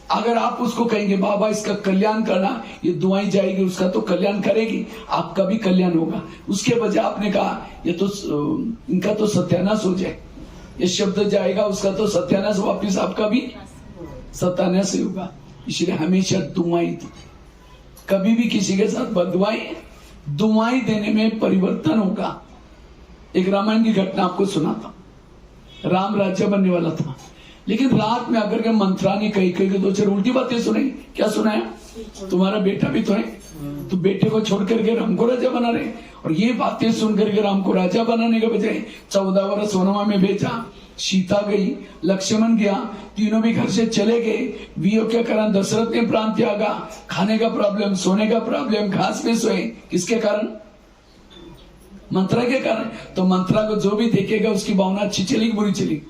अगर आप उसको कहेंगे बाबा इसका कल्याण करना, ये दुआएं जाएगी, उसका तो कल्याण करेगी, आपका भी कल्याण होगा। उसके बजाय आपने कहा ये तो इनका तो सत्यानाश हो जाए, ये शब्द जाएगा, उसका तो सत्यानाश, वापिस आपका भी सत्यानाश होगा। इसलिए हमेशा दुआएं दो, कभी भी किसी के साथ बददुआएं, दुआएं देने में परिवर्तन होगा। एक रामायण की घटना आपको सुनाता। राम राज्य बनने वाला था, लेकिन रात में आकर के मंत्रा ने कही तो 2 4 उल्टी बातें सुनाई। क्या सुनाया, तुम्हारा बेटा भी तो है, तो बेटे को छोड़ करके राम को राजा बना रहे। और ये बातें सुन करके राम को राजा बनाने के बजाय 14 वर्ष वनवा में भेजा। सीता गई, लक्ष्मण गया, तीनों भी घर से चले गए। वियोग के कारण दशरथ ने प्राण त्यागा। खाने का प्रॉब्लम, सोने का प्रॉब्लम, घास पे सोए, किसके कारण? मंत्रा के कारण। तो मंत्रा को जो भी देखेगा उसकी भावना अच्छी चली बुरी चली।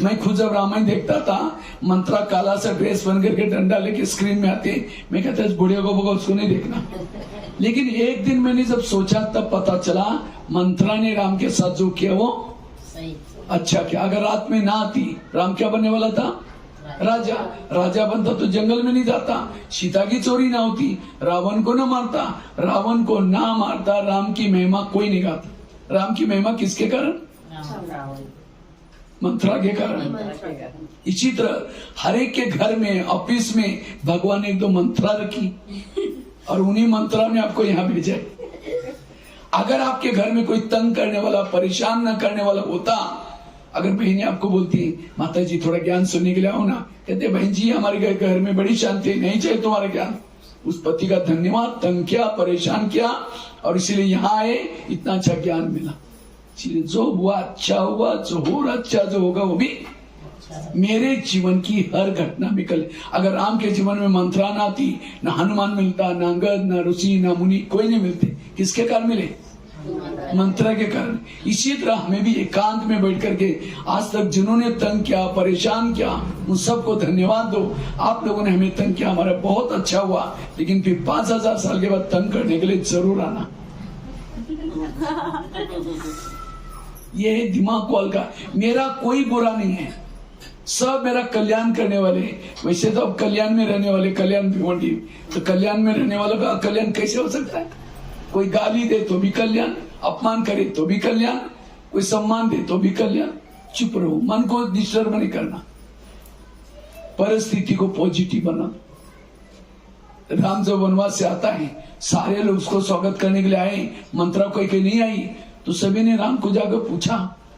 मैं खुद जब रामायण देखता था, मंत्रा काला सा ड्रेस बन करके डंडा लेके स्क्रीन में आते, मैं कहता इस बुढ़िया को बोगा उसको नहीं देखना। लेकिन एक दिन मैंने जब सोचा तब पता चला मंत्रा ने राम के साथ जो किया वो सही। अच्छा क्या। अगर रात में ना आती, राम क्या बनने वाला था? राजा। राजा बनता तो जंगल में नहीं जाता, सीता की चोरी ना होती, रावण को ना मारता, रावण को ना मारता, राम की महिमा कोई नहीं गाता। राम की महिमा किसके कारण? मंत्रा के कारण। इसी तरह हर एक के घर में, ऑफिस में भगवान ने एक दो मंत्रा रखी और उन्हीं मंत्रा ने आपको यहाँ भेजा। अगर आपके घर में कोई तंग करने वाला, परेशान न करने वाला होता, अगर बहनें आपको बोलती माता जी थोड़ा ज्ञान सुनने के लिए आओ ना, कहते बहन जी हमारे घर में बड़ी शांति, नहीं चाहिए तुम्हारा ज्ञान। उस पति का धन्यवाद, तंग किया, परेशान किया और इसीलिए यहाँ आए, इतना अच्छा ज्ञान मिला। इसलिए जो हुआ अच्छा हुआ, जो हो रहा अच्छा, जो होगा वो भी मेरे जीवन की हर घटना में कल। अगर राम के जीवन में मंत्रा ना आती, ना हनुमान मिलता, ना अंगद, ना ऋषि, ना मुनि, कोई नहीं मिलते। किसके कारण मिले? मंत्रा के कारण। इसी तरह हमें भी एकांत में बैठ करके आज तक जिन्होंने तंग किया, परेशान किया, उन सबको धन्यवाद दो। आप लोगों ने हमें तंग किया, हमारा बहुत अच्छा हुआ, लेकिन फिर 5000 साल के बाद तंग करने के लिए जरूर आना। ये है दिमाग को हल्का। मेरा कोई बुरा नहीं है, सब मेरा कल्याण करने वाले। वैसे तो अब कल्याण में रहने वाले, कल्याण भिवंडी, तो कल्याण में रहने वालों का कल्याण कैसे हो सकता है? कोई गाली दे तो भी कल्याण, अपमान करे तो भी कल्याण, कोई सम्मान दे तो भी कल्याण। चुप रहो, मन को डिस्टर्ब नहीं करना, परिस्थिति को पॉजिटिव बना। राम जब वनवास से आता है, सारे लोग उसको स्वागत करने के लिए आए, मंत्रा कोई नहीं आई, तो सभी ने राम को जाकर पूछा,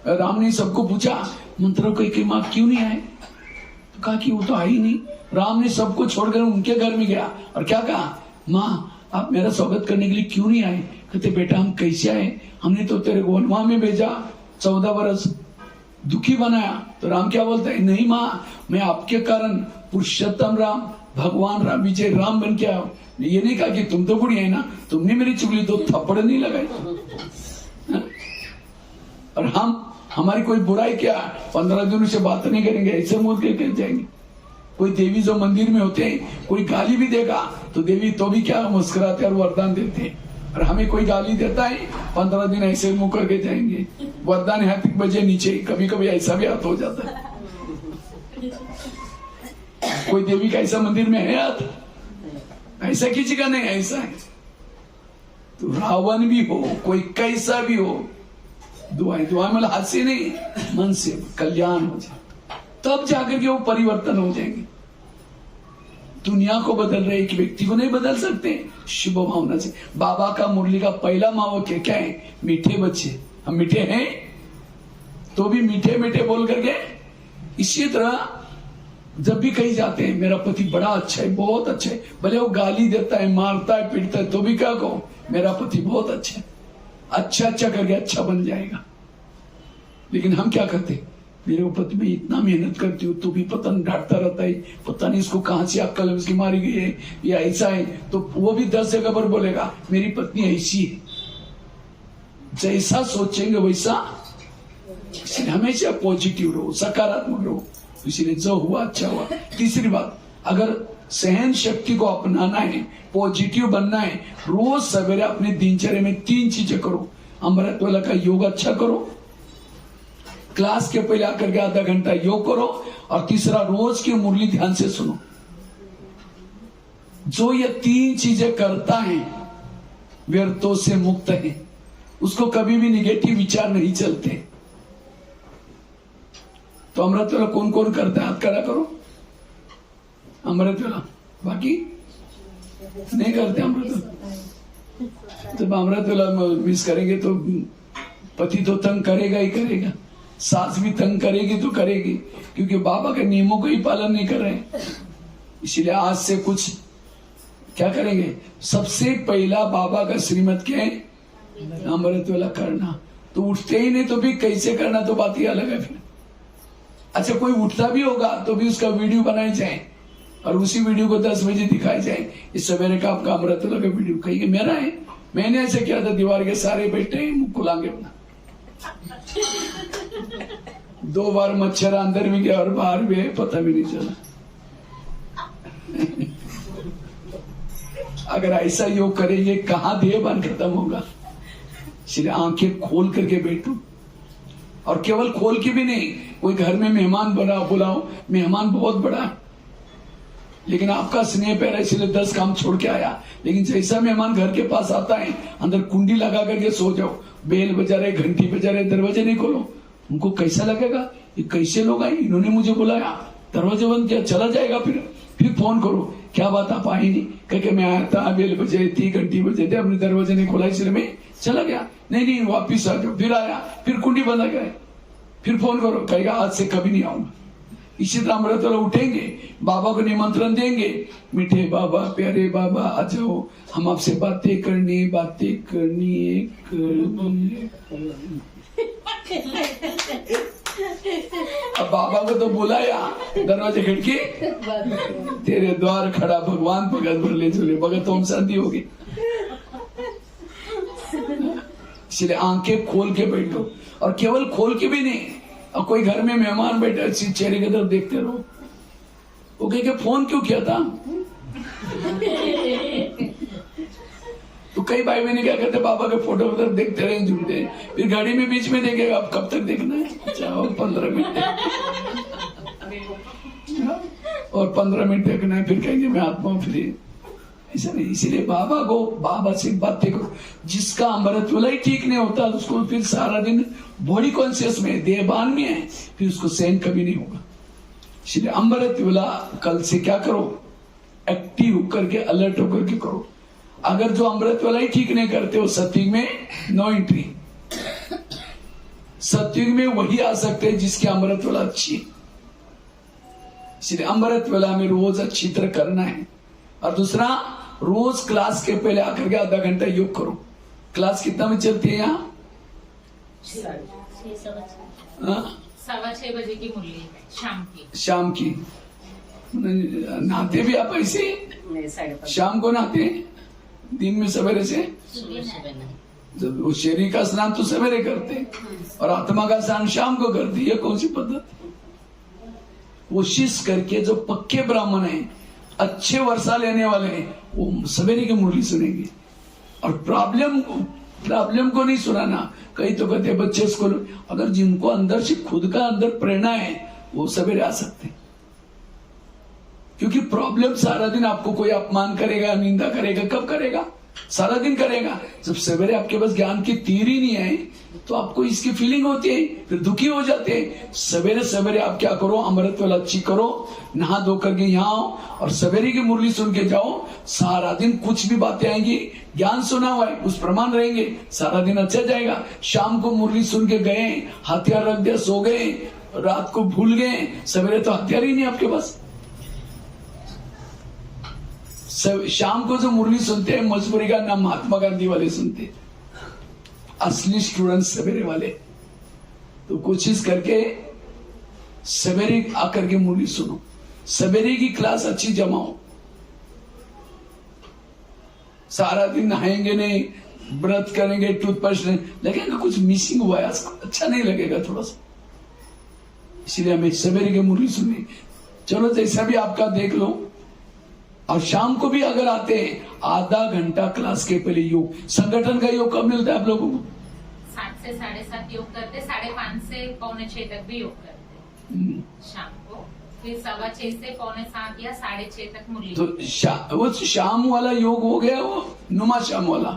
राम ने सबको पूछा मंत्रा कोई माँ क्यों नहीं आए? तो कहा कि वो तो आई नहीं। राम ने सबको छोड़कर उनके घर में गया और क्या कहा, माँ आप मेरा स्वागत करने के लिए क्यों नहीं आए? कहते बेटा हम कैसे आए, हमने तो तेरे को वनवा में भेजा, 14 वर्ष दुखी बनाया। तो राम क्या बोलता है, नहीं माँ मैं आपके कारण पुरुषोत्तम राम, भगवान राम, विजय राम बन के आया। ये नहीं कहा कि तुम तो बुढ़िया है ना, तुमने मेरी चुगली तो थप्पड़ नहीं लगाई। और हम हमारी कोई बुराई क्या, 15 दिनों से बात नहीं करेंगे, ऐसे मुंह के जाएंगे। कोई देवी जो मंदिर में होते हैं, कोई गाली भी देगा तो देवी तो भी क्या मुस्कुराते और वरदान देते हैं। और हमें कोई गाली देता है, 15 दिन ऐसे मुंह करके जाएंगे, वरदान हाथ बजे नीचे। कभी कभी ऐसा भी हाथ हो जाता है। कोई देवी का ऐसा मंदिर में है हाथ? ऐसा किसी का नहीं, ऐसा है। तो रावण भी हो, कोई कैसा भी हो, दुआएं मतलब हाथ से नहीं, मन से कल्याण हो जाए, तब जाकर के वो परिवर्तन हो जाएंगे। दुनिया को बदल रहे एक व्यक्ति को नहीं बदल सकते शुभ भावना से। बाबा का मुरली का पहला मावक्य क्या है, मीठे बच्चे। हम मीठे हैं तो भी मीठे मीठे बोल करके। इसी तरह जब भी कहीं जाते हैं मेरा पति बड़ा अच्छा है, बहुत अच्छा है, भले वो गाली देता है, मारता है, पीटता है, तो भी क्या कहो मेरा पति बहुत अच्छा है, अच्छा करके अच्छा बन जाएगा। लेकिन हम क्या करते, मेरे पति में इतना मेहनत करती हूँ तो भी पता नहीं डांटता रहता है, पता नहीं इसको कहां से अक्कल उसकी मारी गई है या ऐसा है, तो वो भी 10 जगह पर बोलेगा मेरी पत्नी ऐसी है। जैसा सोचेंगे वैसा, इसलिए हमेशा पॉजिटिव रहो, सकारात्मक रहो। इसीलिए जो हुआ अच्छा हुआ। तीसरी बात, अगर सहन शक्ति को अपनाना है, पॉजिटिव बनना है, रोज सवेरे अपने दिनचर्या में 3 चीजें करो। अमृत वाला का योग अच्छा करो, क्लास के पहले आकर के आधा घंटा योग करो, और तीसरा रोज की मुरली ध्यान से सुनो। जो ये 3 चीजें करता है व्यर्थों से मुक्त है, उसको कभी भी निगेटिव विचार नहीं चलते। तो अमृत वेला कौन कौन करता है, हाथ खड़ा करो। अमृत वेला, बाकी नहीं करते अमृत वेला। जब अमृत वेला मिस करेंगे तो पति तो तंग करेगा ही करेगा, सास भी तंग करेगी तो करेगी, क्योंकि बाबा के नियमों को ही पालन नहीं कर रहे हैं। इसीलिए आज से कुछ क्या करेंगे? सबसे पहला बाबा का श्रीमत क्या है? अमृत वाला करना। तो उठते ही नहीं तो भी कैसे करना, तो बात ही अलग है फिर। अच्छा, कोई उठता भी होगा तो भी उसका वीडियो बनाई जाए और उसी वीडियो को 10 बजे दिखाई जाए, इस सवेरे का आपका अमृत वाला का वीडियो। कहिए मेरा है, मैंने ऐसे किया था, दीवार के सारे बैठे हैं मुंह खुलांगे अपना। 2 बार मच्छर अंदर भी गया और बाहर भी है, पता भी नहीं चला। अगर ऐसा योग करेंगे कहाँ देहभान खत्म होगा। इसलिए आंखें खोल करके बैठो, और केवल खोल के भी नहीं, कोई घर में मेहमान बुलाओ, मेहमान बहुत बड़ा है लेकिन आपका स्नेह प्यार है इसलिए 10 काम छोड़ के आया। लेकिन जैसा मेहमान घर के पास आता है, अंदर कुंडी लगा करके सो जाओ, बेल बजा रहे, घंटी बजा रहे, दरवाजे नहीं खोलो, उनको कैसा लगेगा? ये कैसे लोग आए, इन्होंने मुझे बुलाया, दरवाजे बंद किया, चला जाएगा। फिर फोन करो, क्या बात आप आई नहीं? कह मैं आया था, बेल बजे थी, घंटी बजे थे, अपने दरवाजे नहीं खोला इसलिए मैं चला गया। नहीं वापिस आ जाओ। फिर आया, फिर कुंडी बंद गए, फिर फोन करो, कहेगा आज से कभी नहीं आऊंगा। इसी तरह अमृत वाला उठेंगे, बाबा को निमंत्रण देंगे, मीठे बाबा, प्यारे बाबा आ जाओ, हम आपसे बातें करनी अब बाबा को तो बुलाया, दरवाजे खिड़की, तेरे द्वार खड़ा भगवान भगत भरले चले, भगत ओम शांति होगी। इसलिए आंखें खोल के बैठो, और केवल खोल के भी नहीं, और कोई घर में मेहमान बैठे चेहरे की तरफ देखते रहो, वो कहे फोन क्यों किया था? तो कई भाई बहन क्या करते, बाबा के फोटो की तरफ देखते रहे, झूठे, फिर गाड़ी में बीच में देखेगा, अब कब तक देखना है? चाहो 15 मिनट और 15 मिनट देखना है, फिर कहेंगे मैं आत्मा फ्री। ऐसा नहीं। इसीलिए बाबा से बातें करो। जिसका अमृत वाला ही ठीक नहीं होता, उसको फिर सारा दिन बॉडी कॉन्शियस में, देहभान में है, फिर उसको सहन कभी नहीं होगा। इसलिए अमृत वाला कल से क्या करो? एक्टिव होकर के, अलर्ट होकर के करो। अगर जो अमृत वाला ही ठीक नहीं करते हो, सत्युग में नो एंट्री। सत्युग में वही आ सकते हैं जिसके अमृत वाला अच्छी है। इसलिए अमृत वाला में रोज अच्छी तरह करना है। और दूसरा, रोज क्लास के पहले आकर के आधा घंटा योग करो। क्लास कितना में चलती है यहाँ? 6:15 बजे की मुरली शाम की। नहाते भी आप ऐसे? शाम को नहाते हैं, दिन में सवेरे से? वो शरीर का स्नान तो सवेरे करते हैं और आत्मा का स्नान शाम को करते हैं। ये कौन सी पद्धति? कोशिश करके जो पक्के ब्राह्मण हैं, अच्छे वर्षा लेने वाले हैं, वो सवेरे की मुरली सुनेंगे। और प्रॉब्लम को नहीं सुनाना। कई तो कहते बच्चे स्कूल, अगर जिनको अंदर से खुद का अंदर प्रेरणा है, वो सवेरे आ सकते हैं। क्योंकि प्रॉब्लम सारा दिन आपको कोई अपमान करेगा, निंदा करेगा, कब करेगा? सारा दिन करेगा। जब सवेरे आपके पास ज्ञान की तीर ही नहीं है तो आपको इसकी फीलिंग होती है, फिर दुखी हो जाते हैं। सवेरे सवेरे आप क्या करो? अमृत वाला अच्छी करो, नहा धो करके यहाँ आओ और सवेरे की मुरली सुन के जाओ। सारा दिन कुछ भी बातें आएंगी, ज्ञान सुना हुआ है उस प्रमाण रहेंगे, सारा दिन अच्छा जाएगा। शाम को मुरली सुन के गए, हथियार रख दिया, सो गए, रात को भूल गए, सवेरे तो हथियार ही नहीं आपके पास। शाम को जो मुरली सुनते हैं, मजबूरी का नाम महात्मा गांधी वाले सुनते हैं, असली स्टूडेंट सवेरे वाले। तो कोशिश करके सवेरे आकर के मुरली सुनो, सवेरे की क्लास अच्छी जमाओ। सारा दिन नहाएंगे नहीं, व्रत करेंगे, टूथब्रश नहीं, लगेगा कुछ मिसिंग हुआ है, अच्छा नहीं लगेगा थोड़ा सा। इसलिए हमें सवेरे की मुरली सुननी। चलो जैसा भी आपका देख लो। और शाम को भी अगर आते हैं, आधा घंटा क्लास के पहले योग। संगठन का योग कब मिलता है आप लोगों को? 7 से 7:30 योग करते, 5:30 से 6:45 तक भी योग करते शाम को, फिर 6:15 से 6:45 या 6:30 तक मुरली। तो वो शाम वाला योग हो गया, वो नुमा शाम वाला,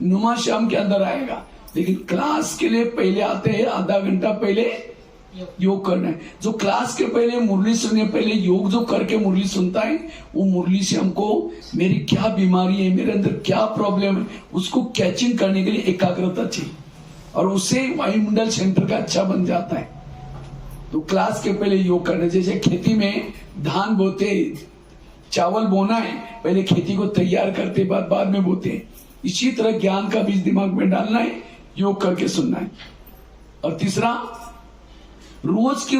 नुमा शाम के अंदर आएगा। लेकिन क्लास के लिए पहले आते हैं, आधा घंटा पहले योग करना है। जो क्लास के पहले मुरली सुनने पहले योग जो करके मुरली सुनता है, वो मुरली से हमको मेरी क्या बीमारी है, मेरे अंदर क्या प्रॉब्लम है, उसको कैचिंग करने के लिए एकाग्रता चाहिए और उससे वायुमंडल सेंटर का अच्छा बन जाता है। तो क्लास के पहले योग करना। जैसे खेती में धान बोते, चावल बोना है, पहले खेती को तैयार करते बाद में बोते हैं। इसी तरह ज्ञान का बीज दिमाग में डालना है, योग करके सुनना है। और तीसरा, रोज की